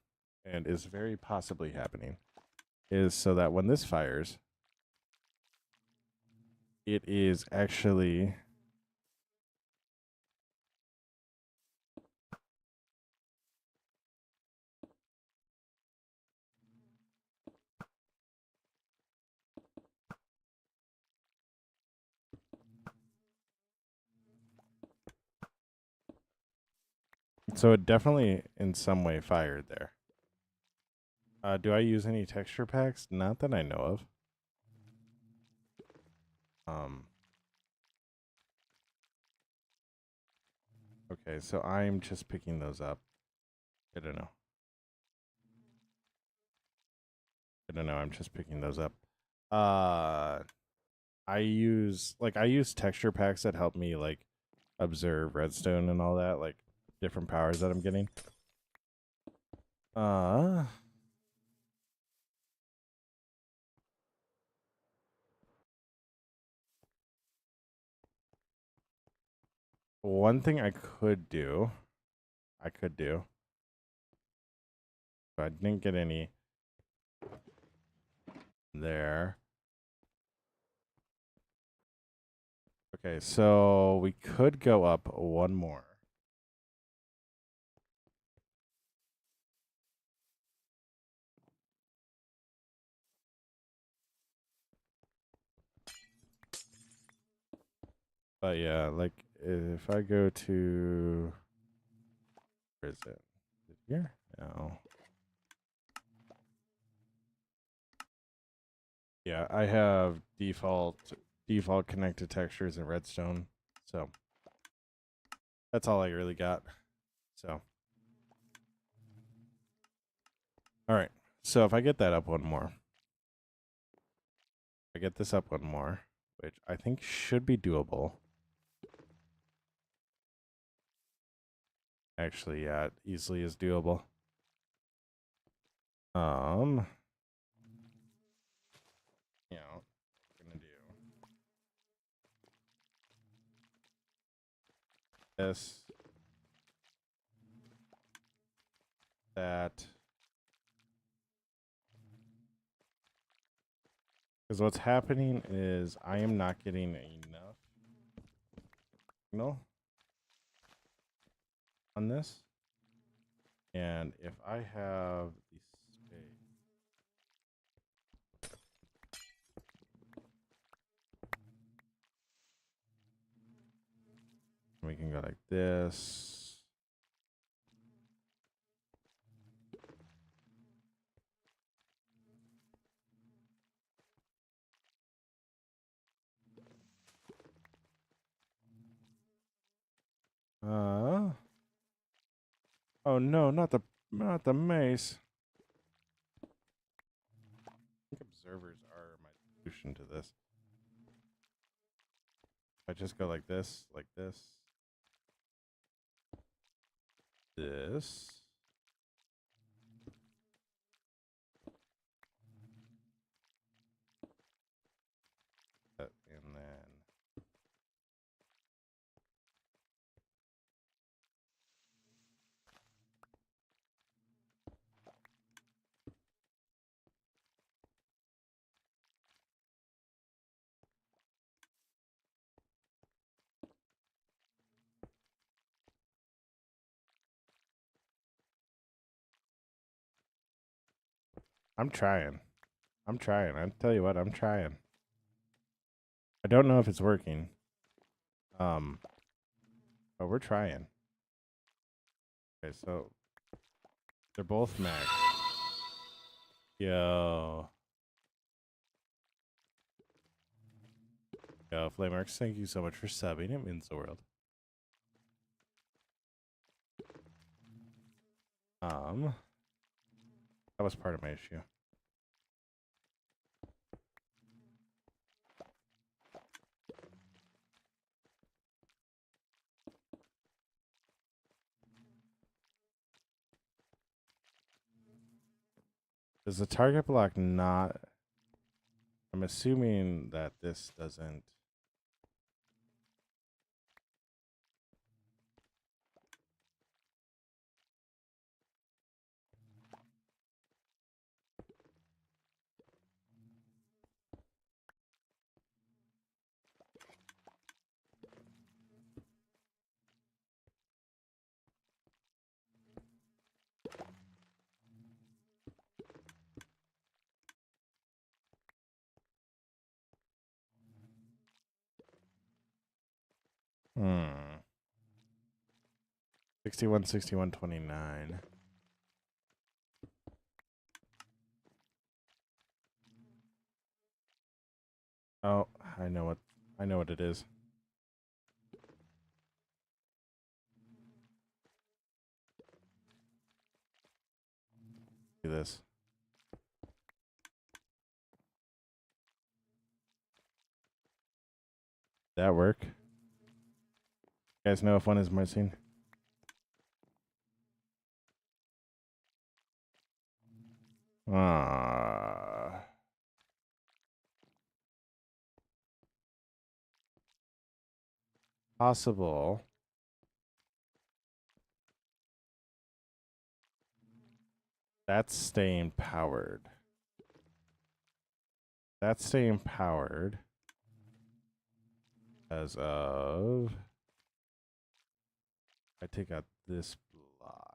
and is very possibly happening, is so that when this fires, it is actually so it definitely in some way fired there. Do I use any texture packs? Not that I know of. Okay, so I'm just picking those up. I don't know. I'm just picking those up. I use texture packs that help me like observe redstone and all that, like different powers that I'm getting. One thing I could do, but I didn't get any there. Okay, so we could go up one more. But yeah, like if I go to, where is it? Is it here? No. Yeah, I have default connected textures in Redstone, so that's all I really got. So, all right. So if I get that up one more, I get this up one more, which I think should be doable. Actually, yeah, it easily is doable. You know, we're gonna do this, that, because what's happening is I am not getting enough signal on this, and if I have the space, we can go like this. Oh no, not the mace. I think observers are my solution to this. If I just go like this, this. And then I'm trying. I tell you what, I'm trying. I don't know if it's working. But we're trying. Okay, so they're both max. Yo. Yo, Flameworks, thank you so much for subbing. It means the world. That was part of my issue. Does the target block not... I'm assuming that this doesn't... Hmm. 61, 61, 29. Oh, I know what it is. Do this. That work? You guys know if one is missing? Ah. Possible. That's staying powered. That's staying powered as of I take out this block.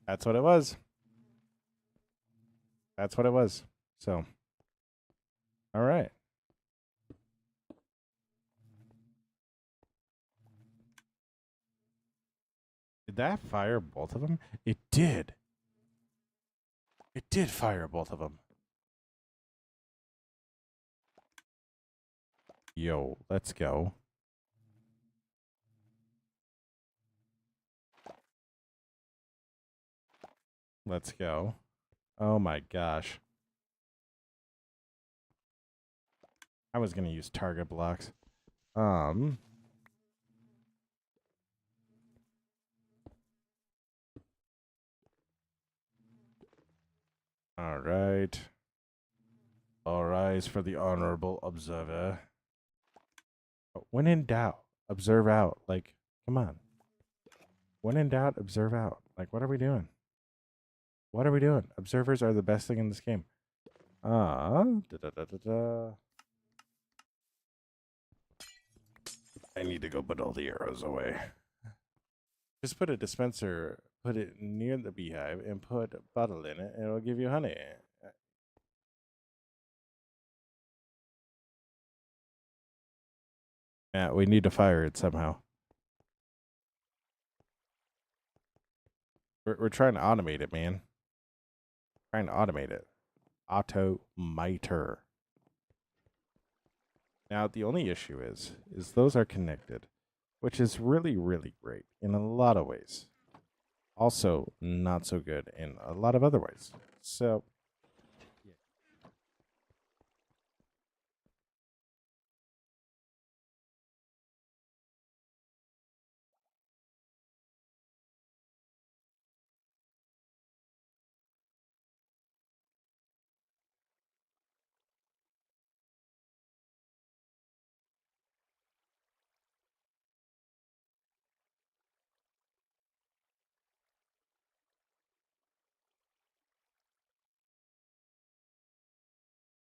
That's what it was. That's what it was. So, all right. Did that fire both of them? It did. It did fire both of them. Yo, let's go. Let's go. Oh my gosh. I was going to use target blocks. All right. All rise for the honorable observer. When in doubt, observe out. Like, come on. When in doubt, observe out. Like, what are we doing? What are we doing? Observers are the best thing in this game. I need to go put all the arrows away. Just put a dispenser, put it near the beehive, and put a bottle in it, and it'll give you honey. Yeah, we need to fire it somehow. We're trying to automate it, man. Trying to automate it. Automiter. Now, the only issue is those are connected, which is really, really great in a lot of ways. Also, not so good in a lot of other ways. So,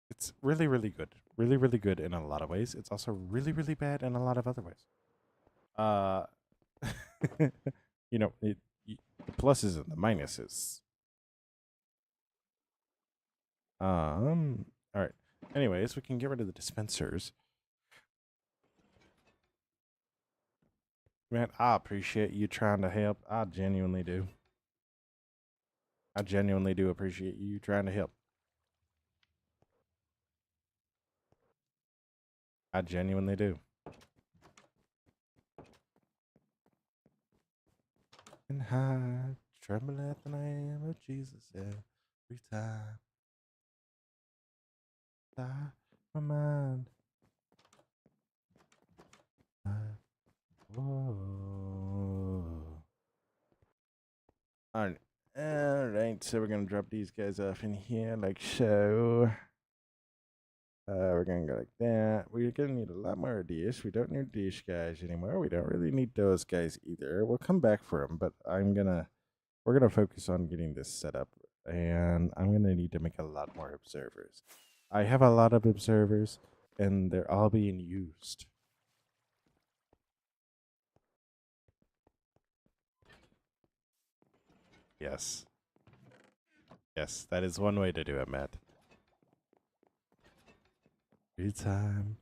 it's really, really good. Really, really good in a lot of ways. It's also really, really bad in a lot of other ways. Uh, you know, the pluses and the minuses. All right. Anyways, we can get rid of the dispensers. Man, I appreciate you trying to help. I genuinely do. I genuinely do appreciate you trying to help. I genuinely do. And I tremble at the name of Jesus every time. My mind. Whoa. All right. So we're gonna drop these guys off in here like so. We're gonna go like that. We're gonna need a lot more of these. We don't need these guys anymore. We don't really need those guys either. We'll come back for them, but we're gonna focus on getting this set up, and I'm gonna need to make a lot more observers. I have a lot of observers, and they're all being used. Yes. Yes, that is one way to do it, Matt. Every time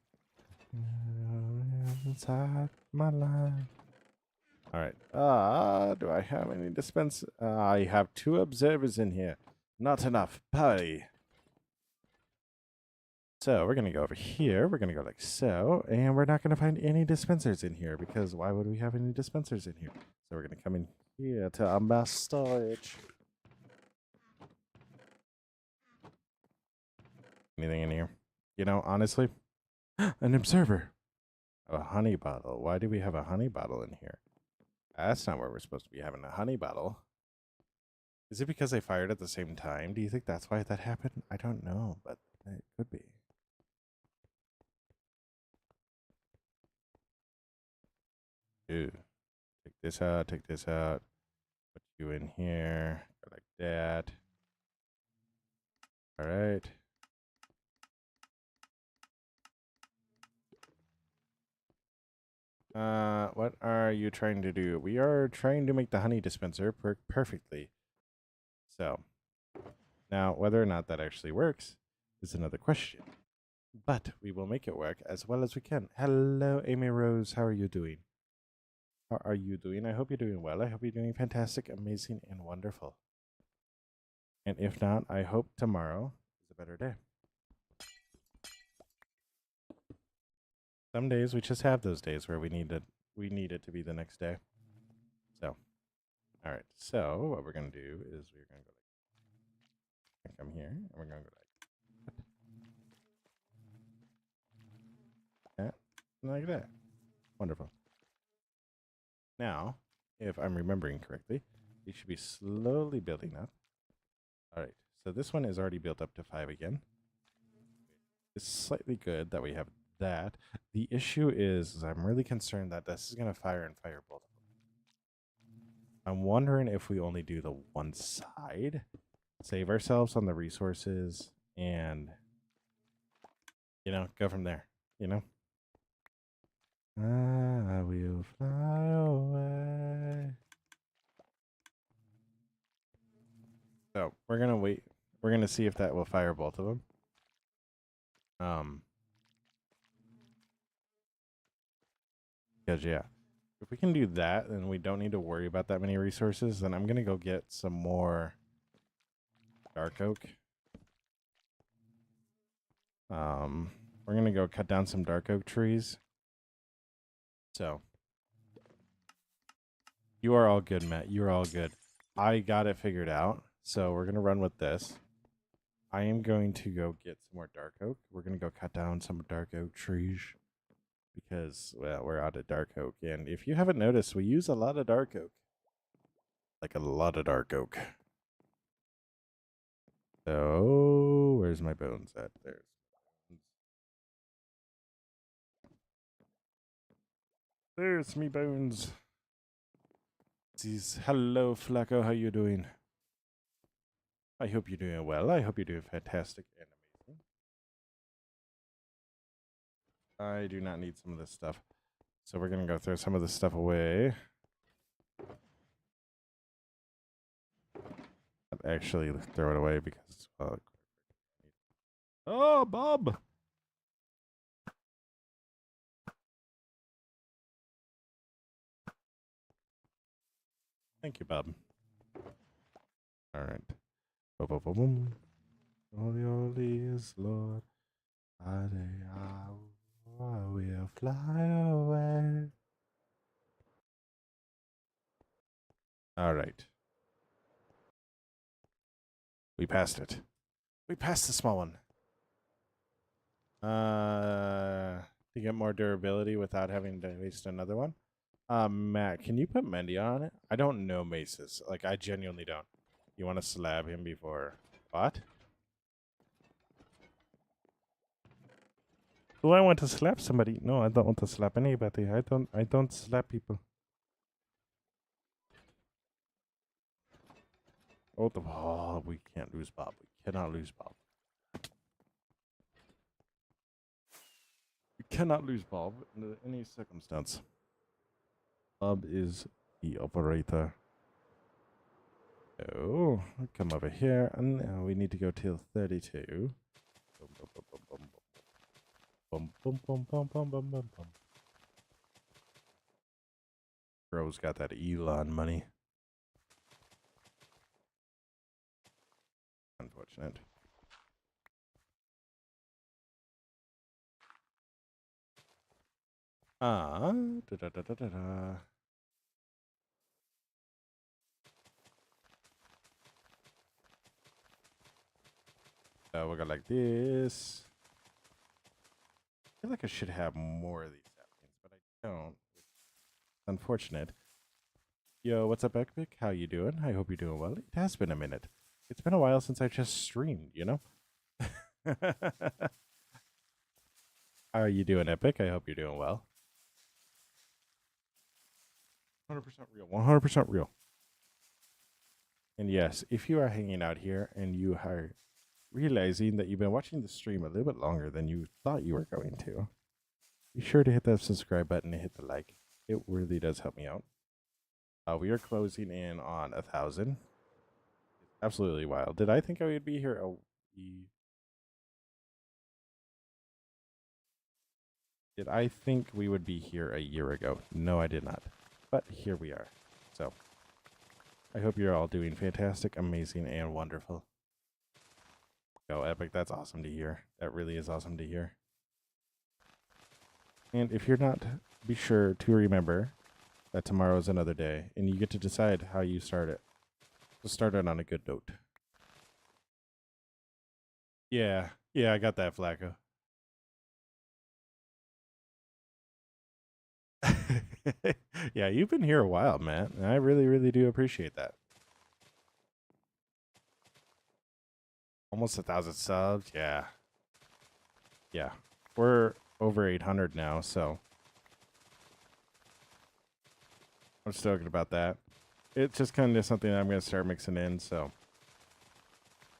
inside my life. All right. Do I have any dispense? I have 2 observers in here. Not enough. Putty. So we're going to go over here. We're going to go like so. And we're not going to find any dispensers in here because why would we have any dispensers in here? So we're going to come in here to our mass storage. Anything in here? You know, honestly, an observer. A honey bottle. Why do we have a honey bottle in here? That's not where we're supposed to be having a honey bottle. Is it because they fired at the same time? Do you think that's why that happened? I don't know, but it could be. Ooh. Take this out, take this out. Put you in here. Go like that. All right. What are you trying to do? We are trying to make the honey dispenser work perfectly. So, now whether or not that actually works is another question. But we will make it work as well as we can. Hello, Amy Rose. How are you doing? How are you doing? I hope you're doing well. I hope you're doing fantastic, amazing, and wonderful. And if not, I hope tomorrow is a better day. Some days we just have those days where we need it to be the next day. So, all right. So what we're gonna do is we're gonna go like come here, and we're gonna go like that. Wonderful. Now, if I'm remembering correctly, we should be slowly building up. All right. So this one is already built up to 5 again. It's slightly good that we have that. The issue is I'm really concerned that this is going to fire and fire both of them. I'm wondering if we only do the one side, save ourselves on the resources, and, you know, go from there, you know? I will fly away. So we're going to wait. We're going to see if that will fire both of them. Because, yeah, if we can do that, then we don't need to worry about that many resources. Then I'm going to go get some more dark oak. We're going to go cut down some dark oak trees. So, you are all good, Matt. You're all good. I got it figured out. So, we're going to run with this. I am going to go get some more dark oak. We're going to go cut down some dark oak trees. Because, well, we're out of dark oak. And if you haven't noticed, we use a lot of dark oak. Like a lot of dark oak. So, where's my bones at? There's me bones. Hello, Flacco. How you doing? I hope you're doing well. I hope you're doing fantastic and amazing. I do not need some of this stuff. So we're going to go throw some of this stuff away. I'll actually throw it away because... oh, Bob! Thank you, Bob. All right. Boom, boom, boom, boom. Holy is Lord. I will fly away. All right. We passed it. We passed the small one. To get more durability without having to waste another one. Matt, can you put Mendy on it? I don't know Maces. Like, I genuinely don't. You want to slab him before... What? Do I want to slap somebody? No, I don't want to slap anybody. I don't slap people. Oh, we can't lose Bob. We cannot lose Bob. Cannot lose Bob under any circumstance. Bob is the operator. Oh, come over here, and now we need to go till 32. Bum, bum, bum, bum, bum, bum, bum, bum, bum, bum, bum, bum, bum. Bro's got that Elon money. Unfortunate. Da da da da da da. We'll go like this. I feel like I should have more of these saplings, but I don't. It's unfortunate. Yo, what's up, Epic? How you doing? I hope you're doing well. It has been a minute. It's been a while since I just streamed, you know? How are you doing, Epic? I hope you're doing well. 100% real. 100% real. And yes, if you are hanging out here and you are realizing that you've been watching the stream a little bit longer than you thought you were going to, be sure to hit that subscribe button and hit the like. It really does help me out. We are closing in on 1,000. It's absolutely wild. Did I think I would be here Did I think we would be here a year ago? No, I did not. But here we are. So, I hope you're all doing fantastic, amazing, and wonderful. Go, Epic. That's awesome to hear. That really is awesome to hear. And if you're not, be sure to remember that tomorrow is another day, and you get to decide how you start it. So start it on a good note. Yeah, I got that, Flacco. Yeah, you've been here a while, man. And I really, really do appreciate that. Almost 1,000 subs. Yeah. We're over 800 now, so I'm stoked about that. It's just kind of something that I'm going to start mixing in, so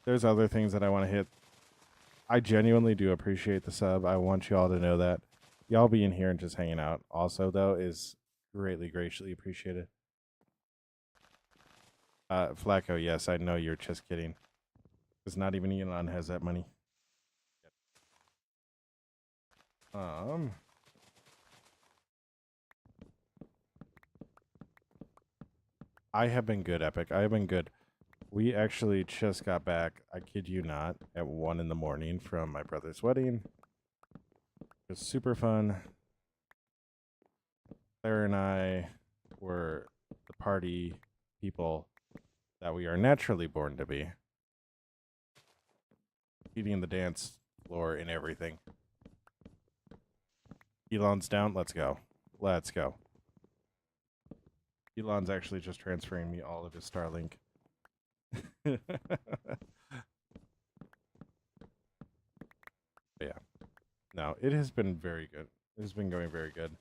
there's other things that I want to hit. I genuinely do appreciate the sub. I want you all to know that. Y'all being here and just hanging out also, though, is greatly, graciously appreciated. Flacco, yes, I know you're just kidding. Because not even Elon has that money. I have been good, Epic. I have been good. We actually just got back, I kid you not, at 1 in the morning from my brother's wedding. It was super fun. Claire and I were the party people that we are naturally born to be. Eating the dance floor and everything. Elon's down. Let's go. Let's go. Elon's actually just transferring me all of his Starlink. Yeah. No, it has been very good. It has been going very good.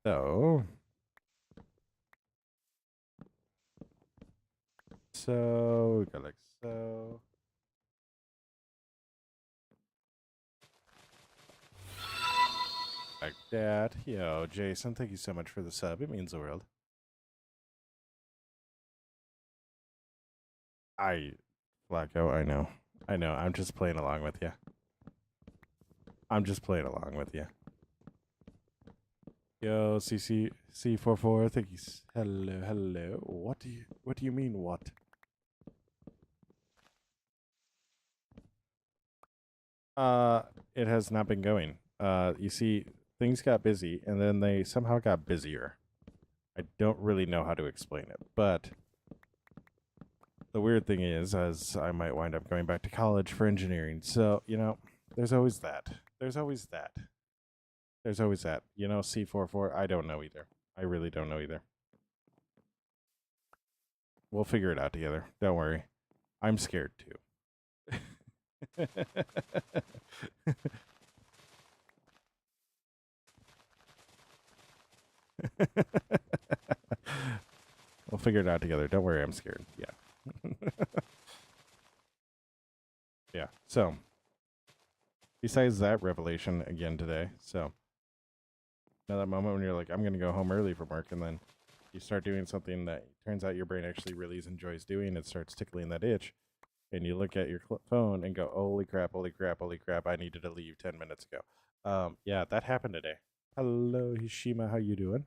So we go like so. Like that. Yo, Jason, thank you so much for the sub. It means the world. Flacco, I know. I'm just playing along with you. Yo, CC44, thank you. Hello. What do you mean what? It has not been going. You see, things got busy and then they somehow got busier. I don't really know how to explain it, but the weird thing is, as I might wind up going back to college for engineering. So, there's always that. C44, I don't know either. I really don't know either. We'll figure it out together. Don't worry. I'm scared too. We'll figure it out together. Don't worry, I'm scared. Yeah. Yeah. So, besides that revelation again today, so now that moment when you're like, I'm going to go home early from work, and then you start doing something that turns out your brain actually really enjoys doing, it starts tickling that itch, and you look at your phone and go, holy crap, holy crap, holy crap, I needed to leave 10 minutes ago. Yeah, that happened today. Hello, Hishima, how you doing?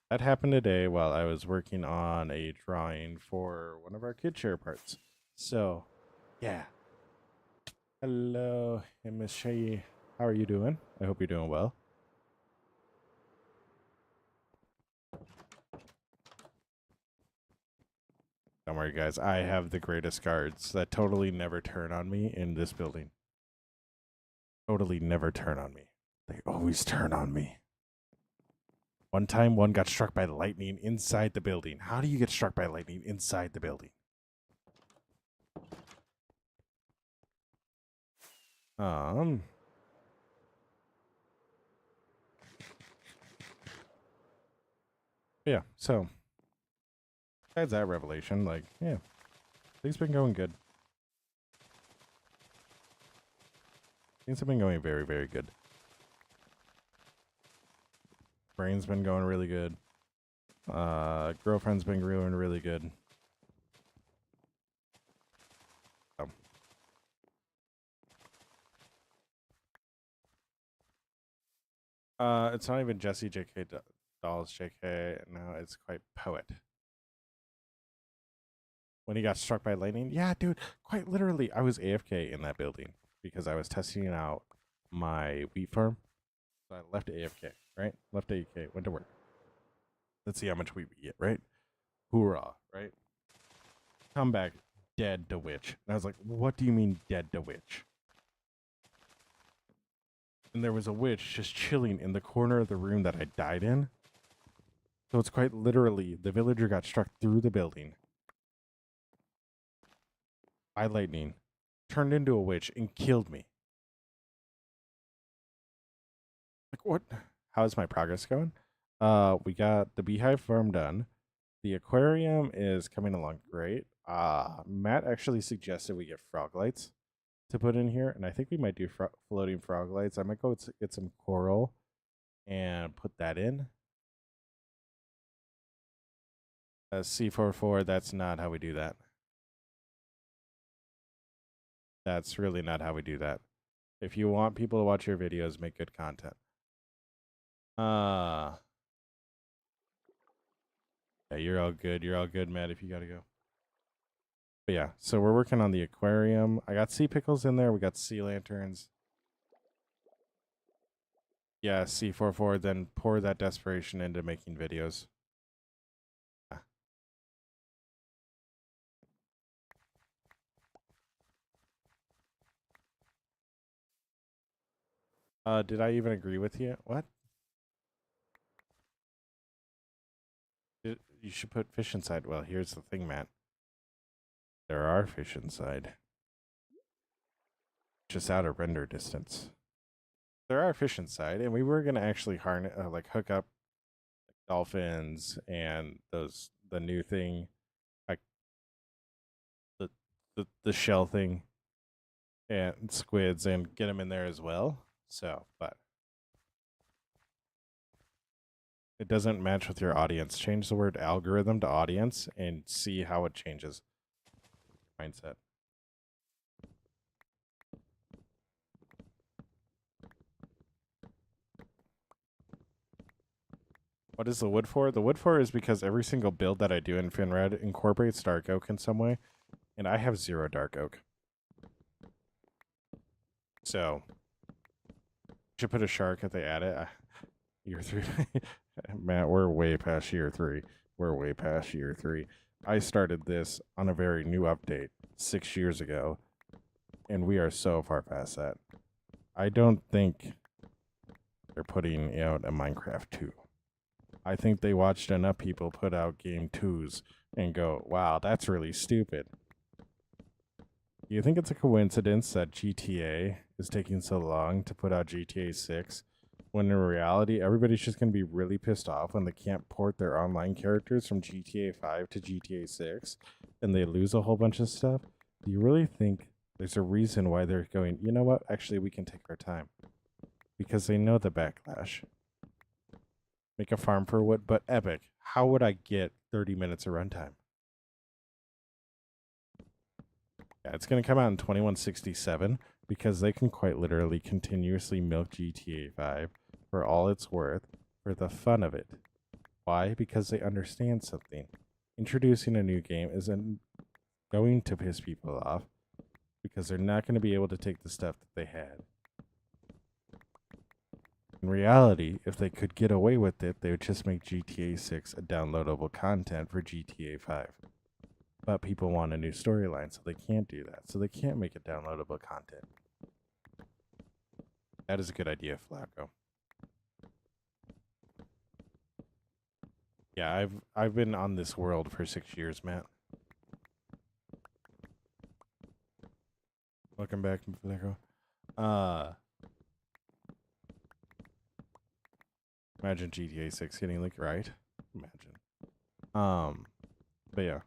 That happened today while I was working on a drawing for one of our kid share parts. So, yeah. Hello, Miss Shay. How are you doing? I hope you're doing well. Don't worry, guys. I have the greatest guards that totally never turn on me in this building. Totally never turn on me. They always turn on me. One time, one got struck by lightning inside the building. How do you get struck by lightning inside the building? Yeah, so besides that revelation, like, yeah, things been going good. Things have been going very, very good. Brain's been going really good. Girlfriend's been going really good. It's not even Jesse JK Dolls JK. No, it's quite Poet. When he got struck by lightning, yeah, dude, quite literally, I was AFK in that building because I was testing out my wheat farm. So I left AFK, right? Left AFK, went to work. Let's see how much wheat we get, right? Hoorah, right? Come back, dead to witch. And I was like, what do you mean dead to witch? And there was a witch just chilling in the corner of the room that I died in. So it's quite literally, the villager got struck through the building by lightning, turned into a witch, and killed me. Like, what? How's my progress going? We got the beehive farm done. The aquarium is coming along great. Matt actually suggested we get frog lights to put in here, and I think we might do floating frog lights. I might go get some coral and put that in. C44, that's not how we do that. That's really not how we do that. If you want people to watch your videos, make good content. Yeah, you're all good. You're all good, Matt, if you gotta go. But yeah, so we're working on the aquarium. I got sea pickles in there. We got sea lanterns. Yeah, C44, then pour that desperation into making videos. Did I even agree with you? What? You should put fish inside. Well, here's the thing, Matt. There are fish inside. Just out of render distance. There are fish inside, and we were gonna actually harness, like hook up dolphins and the new thing, like the shell thing, and squids, and get them in there as well. So, but it doesn't match with your audience. Change the word algorithm to audience and see how it changes mindset. What is the wood for? The wood for is because every single build that I do in Finred incorporates dark oak in some way, and I have 0 dark oak. So, should put a shark if they add it. Year 3. Matt, we're way past year 3. We're way past year 3. I started this on a very new update 6 years ago, and we are so far past that. I don't think they're putting out a Minecraft 2. I think they watched enough people put out game 2s and go, wow, that's really stupid. Do you think it's a coincidence that GTA is taking so long to put out GTA 6 When in reality, everybody's just going to be really pissed off when they can't port their online characters from GTA 5 to GTA 6 and they lose a whole bunch of stuff. Do you really think there's a reason why they're going, you know what? Actually, we can take our time. Because they know the backlash. Make a farm for wood, but Epic, how would I get 30 minutes of runtime? Yeah, it's going to come out in 2167 because they can quite literally continuously milk GTA 5 for all it's worth for the fun of it. Why? Because they understand something. Introducing a new game isn't going to piss people off because they're not going to be able to take the stuff that they had. In reality, if they could get away with it, they would just make GTA 6 a downloadable content for GTA 5. But people want a new storyline, so they can't do that. So they can't make it downloadable content. That is a good idea, Flacco. Yeah, I've been on this world for 6 years, Matt. Welcome back, Flacco. Imagine GTA 6 getting leaked, right? Imagine. But yeah.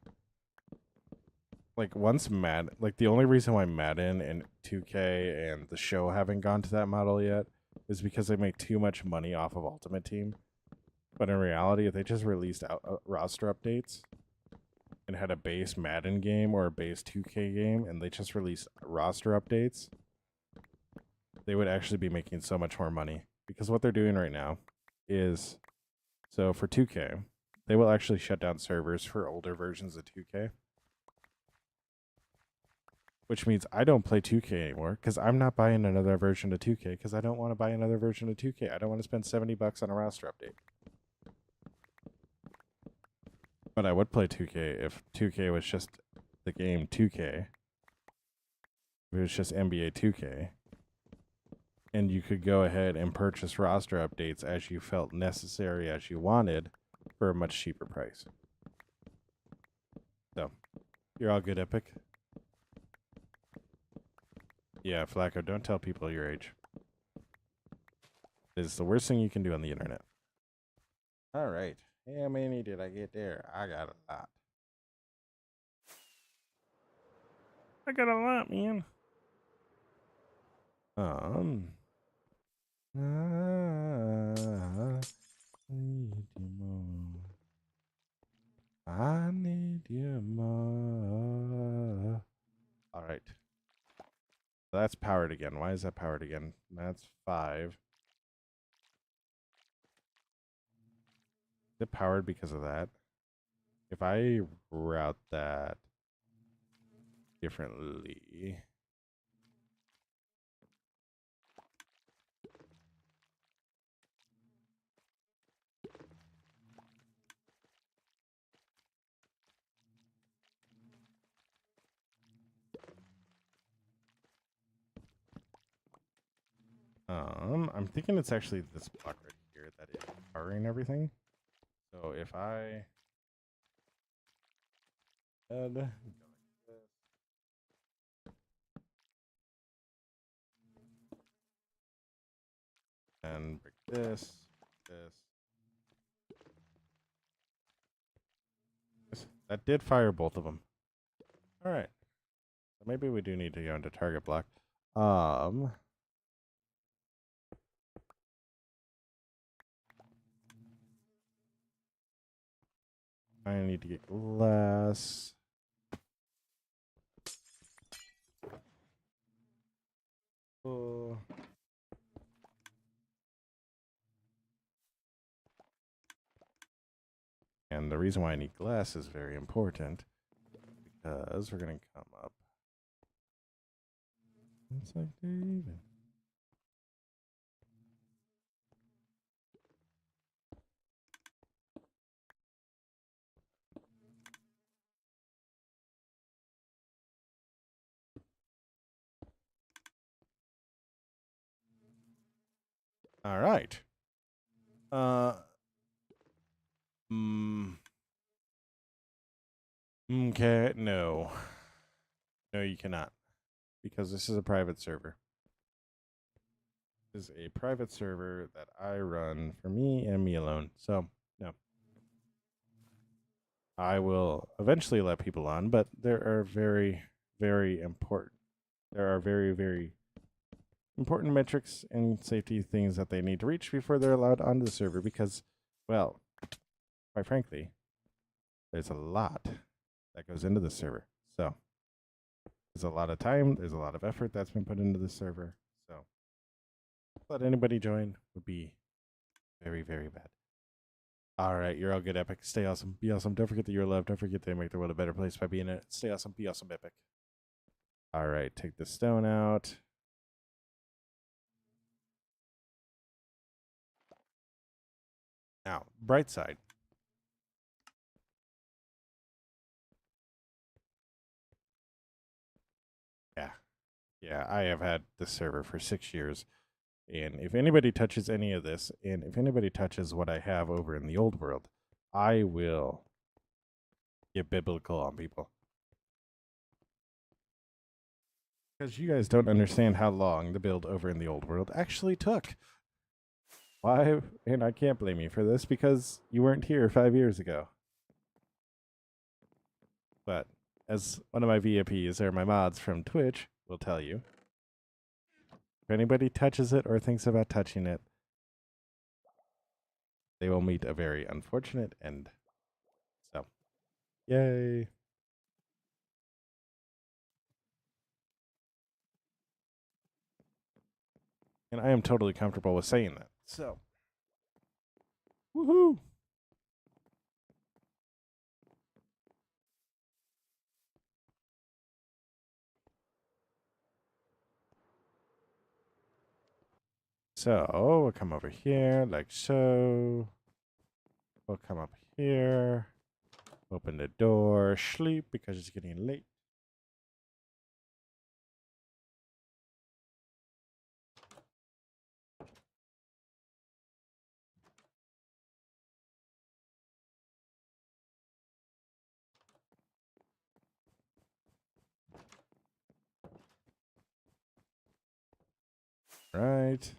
Like once like the only reason why Madden and 2K and the show haven't gone to that model yet is because they make too much money off of Ultimate Team. But in reality, if they just released roster updates and had a base Madden game or a base 2K game and they just released roster updates, they would actually be making so much more money. Because what they're doing right now is, so for 2K, they will actually shut down servers for older versions of 2K. Which means I don't play 2K anymore because I'm not buying another version of 2K because I don't want to buy another version of 2K. I don't want to spend $70 on a roster update. But I would play 2K if 2K was just the game 2K. If it was just NBA 2K. And you could go ahead and purchase roster updates as you felt necessary, as you wanted, for a much cheaper price. So, you're all good, Epic? Yeah, Flacco, don't tell people your age. It's the worst thing you can do on the internet. All right. How many did I get there? I got a lot. I got a lot, man. I need you more. I need you more. All right. That's powered again. Why is that powered again? That's 5. Is it powered because of that? If I route that differently. I'm thinking it's actually this block right here that is powering everything. So if I add and break this. That did fire both of them. All right. Maybe we do need to go into target block. I need to get glass. Oh. And the reason why I need glass is very important because we're going to come up. It's like David. All right. Okay, no. No, you cannot. Because this is a private server. is a private server that I run for me and me alone. So, no. I will eventually let people on, but there are very, very important. There are very, very important metrics and safety things that they need to reach before they're allowed onto the server because, well, quite frankly, there's a lot that goes into the server. So there's a lot of time, there's a lot of effort that's been put into the server. So let anybody join would be very, very bad. All right, you're all good, Epic. Stay awesome. Be awesome. Don't forget that you're loved. Don't forget they make the world a better place by being in it. Stay awesome. Be awesome, Epic. All right, take the stone out. Now, bright side. Yeah. Yeah, I have had this server for 6 years. And if anybody touches any of this, and if anybody touches what I have over in the old world, I will get biblical on people. Because you guys don't understand how long the build over in the old world actually took. Why? And I can't blame you for this because you weren't here 5 years ago. But as one of my VIPs or my mods from Twitch will tell you, if anybody touches it or thinks about touching it, they will meet a very unfortunate end. So, yay. And I am totally comfortable with saying that. So, woohoo. So, we'll come over here like so. We'll come up here. Open the door. Sleep because it's getting late. Right.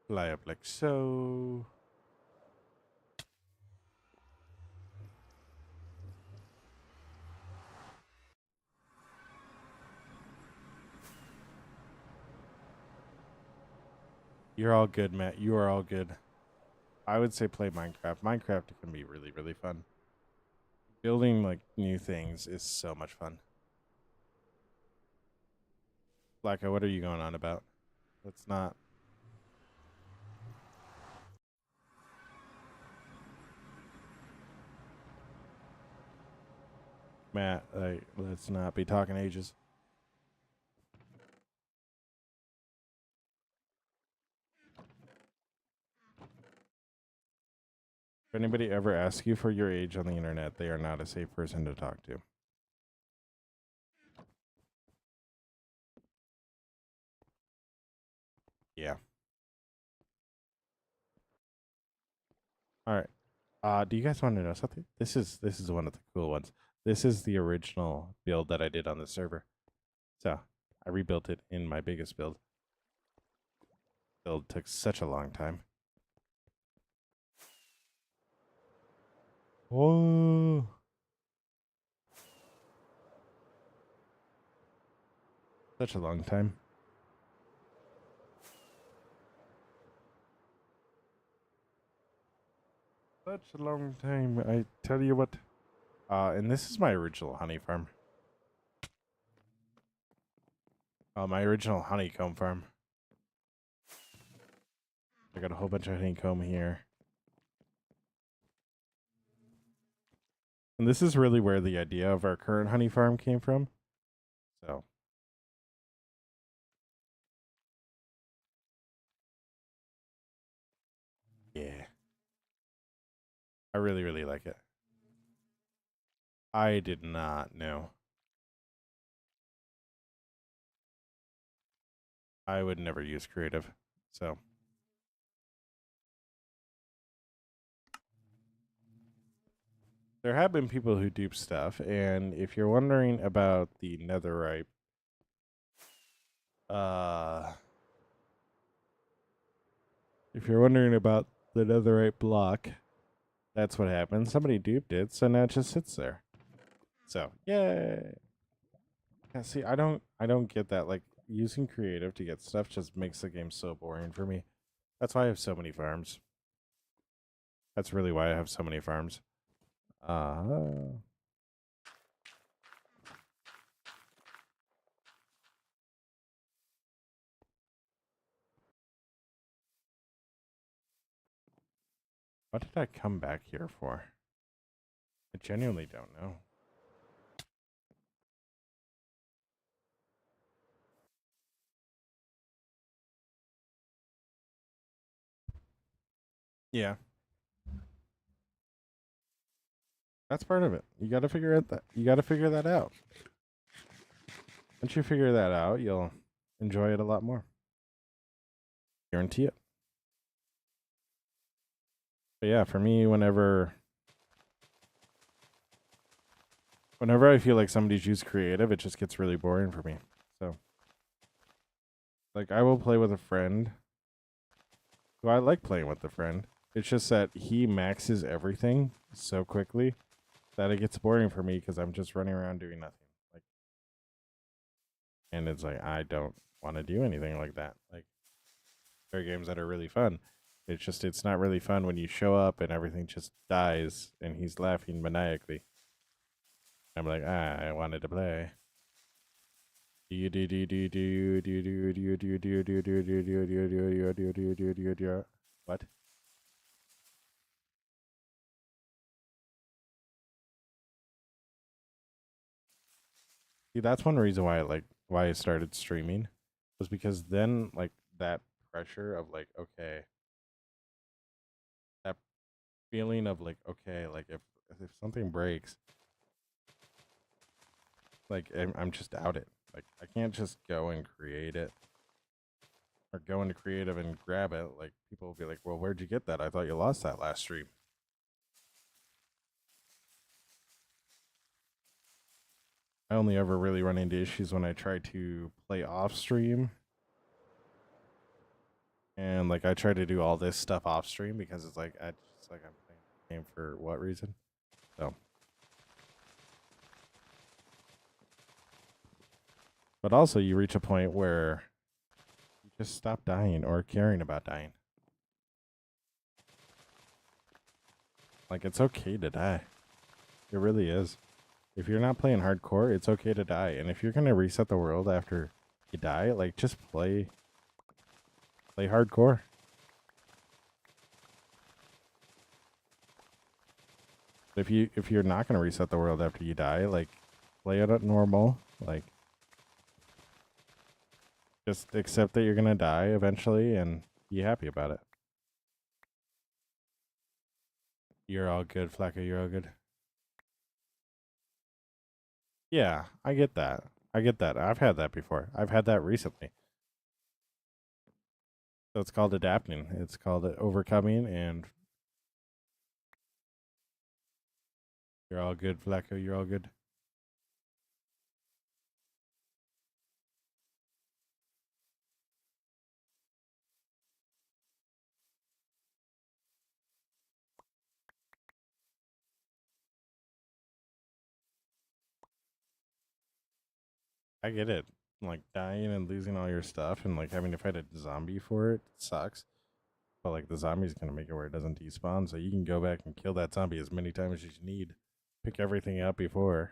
Fly up like so. You're all good, Matt. You are all good. I would say play Minecraft. Minecraft can be really, really fun. Building like new things is so much fun. Blacko, what are you going on about? Let's not. Matt, let's not be talking ages. If anybody ever asks you for your age on the internet, they are not a safe person to talk to. Yeah. All right. Do you guys want to know something? This is one of the cool ones. This is the original build that I did on the server. So I rebuilt it in my biggest build. Build took such a long time. Whoa. Such a long time. Such a long time. I tell you what. And this is my original honey farm. My original honeycomb farm. I got a whole bunch of honeycomb here. And this is really where the idea of our current honey farm came from. So. Yeah. I really, really like it. I did not know. I would never use creative. So. There have been people who dupe stuff, and if you're wondering about the netherite, If you're wondering about the netherite block, that's what happened. Somebody duped it, so now it just sits there. So, yay. Yeah, see, I don't get that. Like, using creative to get stuff just makes the game so boring for me. That's why I have so many farms. That's really why I have so many farms. What did I come back here for? I genuinely don't know. Yeah. That's part of it. You got to figure out that you got to figure that out. Once you figure that out, you'll enjoy it a lot more. Guarantee it. But yeah, for me, whenever I feel like somebody's used creative, it just gets really boring for me. So, like, I will play with a friend who I like playing with a friend. It's just that he maxes everything so quickly that it gets boring for me because I'm just running around doing nothing. Like, and it's like I don't want to do anything like that. Like, there are games that are really fun. It's not really fun when you show up and everything just dies and he's laughing maniacally. I'm like, I wanted to play. What? See, that's one reason why I started streaming was because then like that pressure of like okay, that feeling of like okay, like if something breaks, like I'm just out it. Like I can't just go and create it or go into creative and grab it. Like people will be like, "Well, where'd you get that? I thought you lost that last stream." I only ever really run into issues when I try to play off stream. And like I try to do all this stuff off stream because it's like I just like I'm playing the game for what reason? So but also you reach a point where you just stop dying or caring about dying. Like it's okay to die. It really is. If you're not playing hardcore, it's okay to die. And if you're gonna reset the world after you die, like just play hardcore. If you're not gonna reset the world after you die, like play it at normal. Like just accept that you're gonna die eventually and be happy about it. You're all good, Flacco. You're all good. Yeah, I get that. I get that. I've had that before. I've had that recently. So it's called adapting. It's called overcoming, and you're all good, Flacco. You're all good. I get it. Like dying and losing all your stuff and like having to fight a zombie for it sucks. But like the zombie's gonna make it where it doesn't despawn, so you can go back and kill that zombie as many times as you need. Pick everything up before.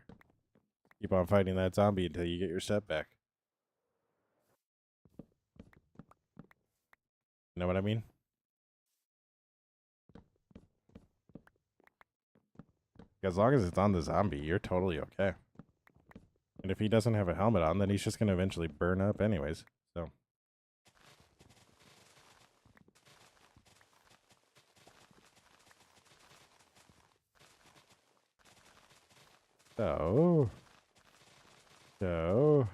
Keep on fighting that zombie until you get your step back. You know what I mean? As long as it's on the zombie, you're totally okay. And if he doesn't have a helmet on, then he's just gonna eventually burn up anyways. So So, so,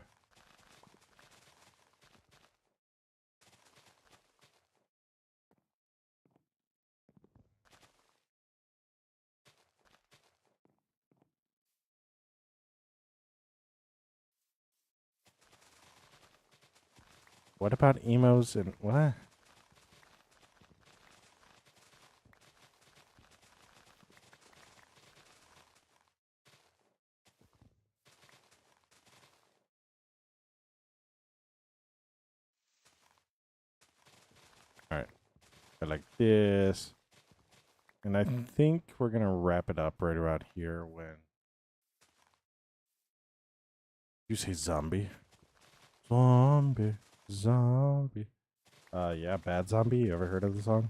what about emos and what? Go like this. And I think we're going to wrap it up right around here when... You say zombie? Zombie. Zombie. Yeah, Bad Zombie. You ever heard of the song?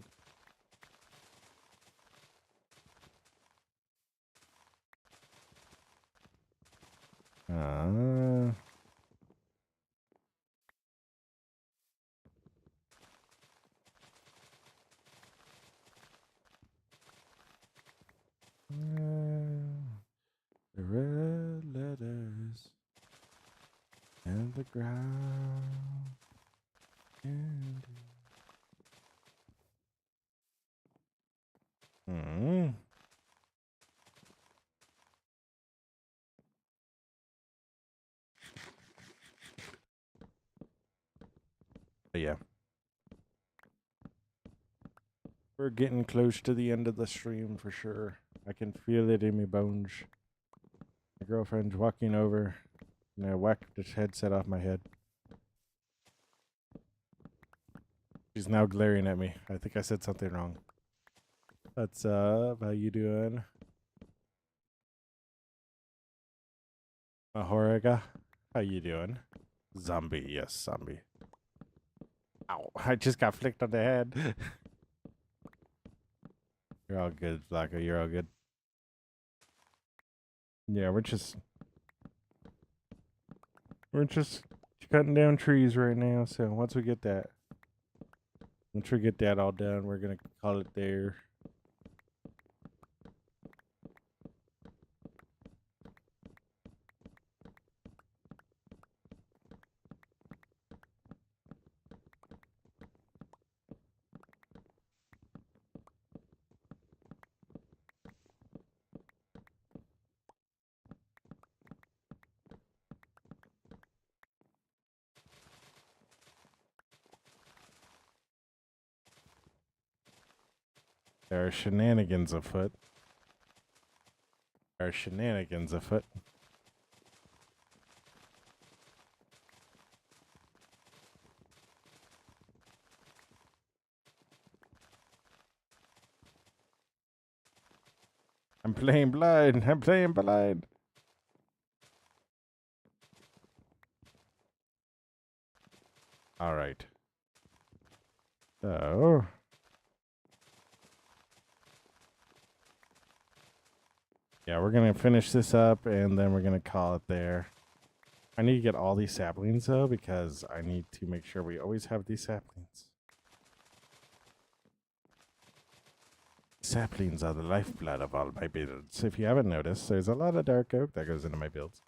The red letters and the ground. Hmm. But yeah. We're getting close to the end of the stream for sure. I can feel it in my bones. My girlfriend's walking over and I whacked this headset off my head. She's now glaring at me. I think I said something wrong. What's up? How you doing? Mahoriga? How you doing? Zombie, yes, zombie. Ow, I just got flicked on the head. You're all good, Flacco. You're all good. Yeah, we're just cutting down trees right now. So once we get that all done, we're gonna call it there. There are shenanigans afoot. There are shenanigans afoot. I'm playing blind. I'm playing blind. All right. So. Yeah, we're going to finish this up and then we're going to call it there. I need to get all these saplings though because I need to make sure we always have these saplings. Saplings are the lifeblood of all my builds. If you haven't noticed, there's a lot of dark oak that goes into my builds.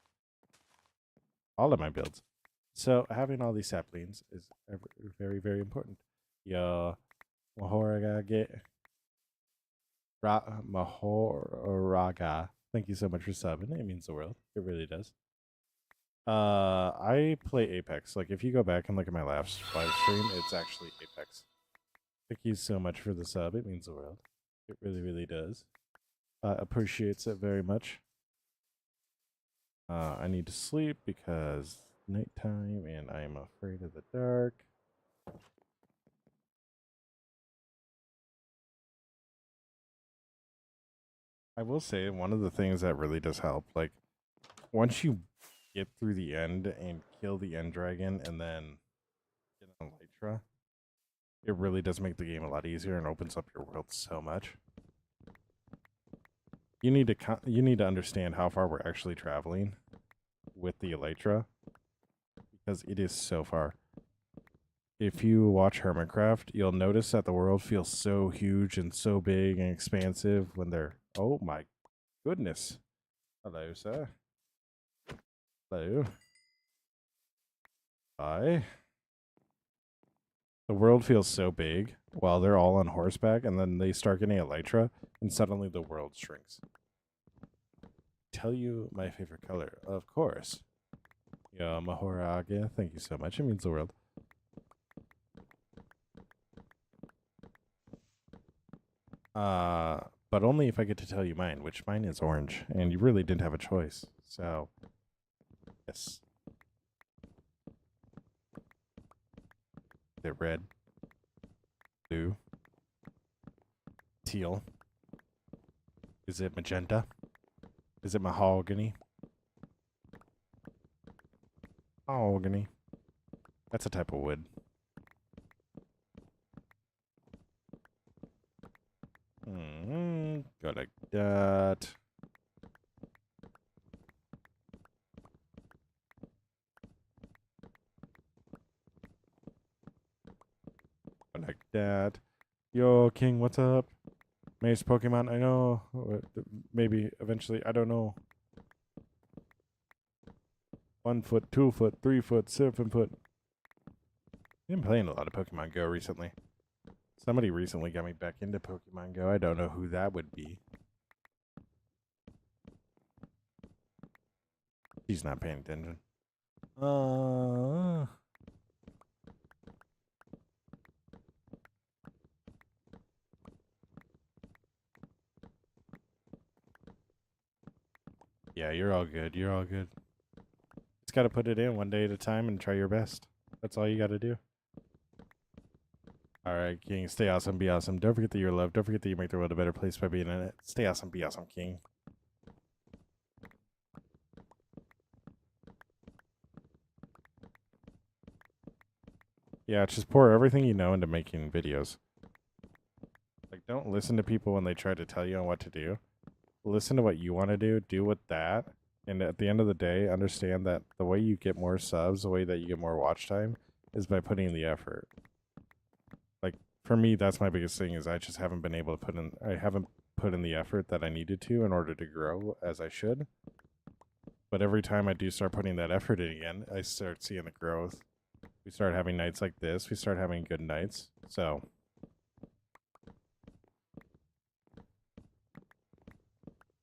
All of my builds. So having all these saplings is very, very important. Yo, Mahoraga get Mahoraga. Thank you so much for subbing. It means the world. It really does. I play Apex. Like if you go back and look at my last live stream, it's actually Apex. Thank you so much for the sub. It means the world. It really, really does. Appreciates it very much. I need to sleep because nighttime and I am afraid of the dark. I will say one of the things that really does help, like once you get through the end and kill the end dragon and then get on Elytra, it really does make the game a lot easier and opens up your world so much. You need to understand how far we're actually traveling with the Elytra because it is so far. If you watch Hermitcraft, you'll notice that the world feels so huge and so big and expansive when they're... Oh my goodness. Hello, sir. Hello. Hi. The world feels so big while they're all on horseback, and then they start getting Elytra, and suddenly the world shrinks. Tell you my favorite color, of course. Yeah, Mahoraga, thank you so much. It means the world. But only if I get to tell you mine, which mine is orange, and you really didn't have a choice. So, yes. They're red, blue, teal? Is it magenta? Is it mahogany? Mahogany. That's a type of wood. Go like that. Go like that. Yo, King, what's up? Maze Pokemon, I know. Maybe eventually, I don't know. 1 foot, 2 foot, 3 foot, 7 foot. I've been playing a lot of Pokemon Go recently. Somebody recently got me back into Pokemon Go. I don't know who that would be. He's not paying attention. Yeah, you're all good. You're all good. Just got to put it in one day at a time and try your best. That's all you got to do. All right, King. Stay awesome. Be awesome. Don't forget that you're loved. Don't forget that you make the world a better place by being in it. Stay awesome. Be awesome, King. Yeah, just pour everything you know into making videos. Like, don't listen to people when they try to tell you on what to do. Listen to what you want to do with that. And at the end of the day, understand that the way you get more subs, the way that you get more watch time is by putting in the effort. Like, for me, that's my biggest thing is I just haven't been able to I haven't put in the effort that I needed to in order to grow as I should. But every time I do start putting that effort in again, I start seeing the growth. We start having nights like this. We start having good nights. So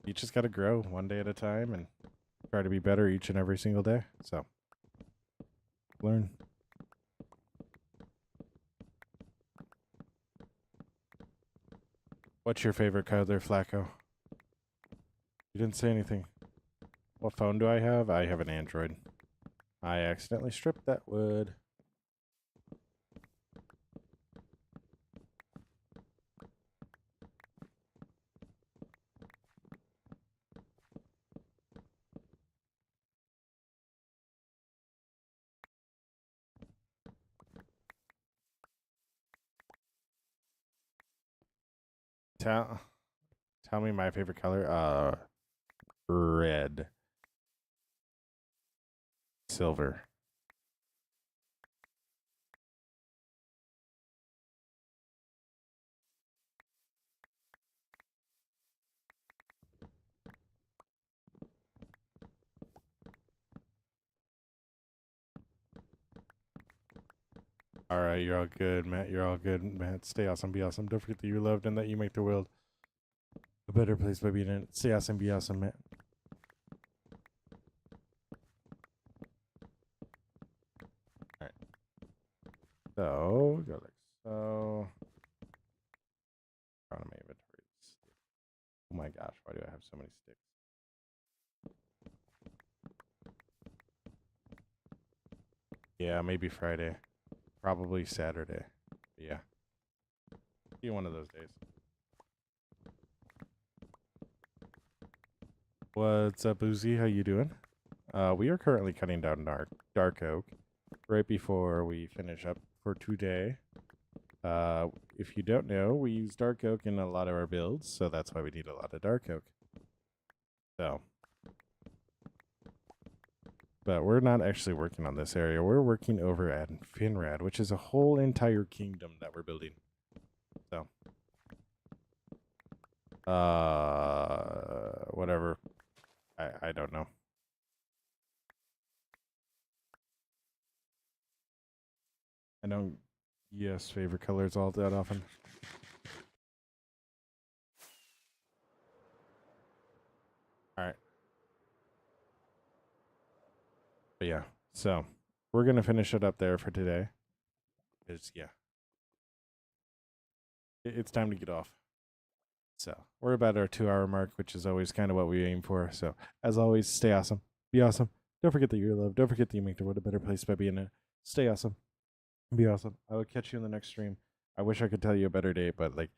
you just got to grow one day at a time and try to be better each and every single day. So learn. What's your favorite color, Flacco? You didn't say anything. What phone do I have? I have an Android. I accidentally stripped that wood. Tell me my favorite color. Red. Silver. All right, you're all good, Matt. You're all good, Matt. Stay awesome, be awesome. Don't forget that you're loved and that you make the world a better place by being in it. Stay awesome, be awesome, Matt. All right. So, go like so. Out of my inventory. Oh my gosh, why do I have so many sticks? Yeah, maybe Friday. Probably Saturday. Yeah. Be one of those days. What's up, Uzi? How you doing? We are currently cutting down dark oak right before we finish up for today. If you don't know, we use dark oak in a lot of our builds, so that's why we need a lot of dark oak. So, but we're not actually working on this area. We're working over at Finrad, which is a whole entire kingdom that we're building. So, whatever. I don't know. I don't yes favorite colors all that often. All right. But yeah, so we're gonna finish it up there for today. It's yeah, it's time to get off. So we're about our 2-hour mark, which is always kind of what we aim for. So as always, stay awesome, be awesome. Don't forget that you're loved. Don't forget that you make the world a better place by being it. Stay awesome, be awesome. I will catch you in the next stream. I wish I could tell you a better date, but like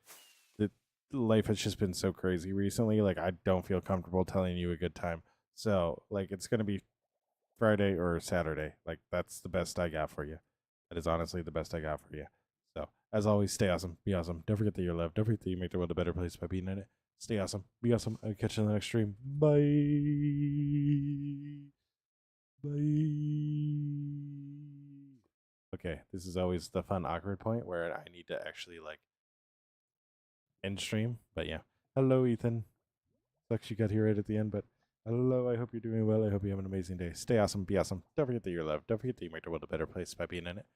life has just been so crazy recently. Like, I don't feel comfortable telling you a good time. So, like, it's gonna be Friday or Saturday. Like, that's the best I got for you. That is honestly the best I got for you. So, as always, stay awesome, be awesome. Don't forget that you're loved. Don't forget that you make the world a better place by being in it. Stay awesome, be awesome. I'll catch you in the next stream. Bye. Bye. Okay, this is always the fun, awkward point where I need to actually like end stream. But yeah, hello, Ethan. Sucks you got here right at the end, but hello. I hope you're doing well. I hope you have an amazing day. Stay awesome, be awesome. Don't forget that you're loved. Don't forget that you make the world a better place by being in it.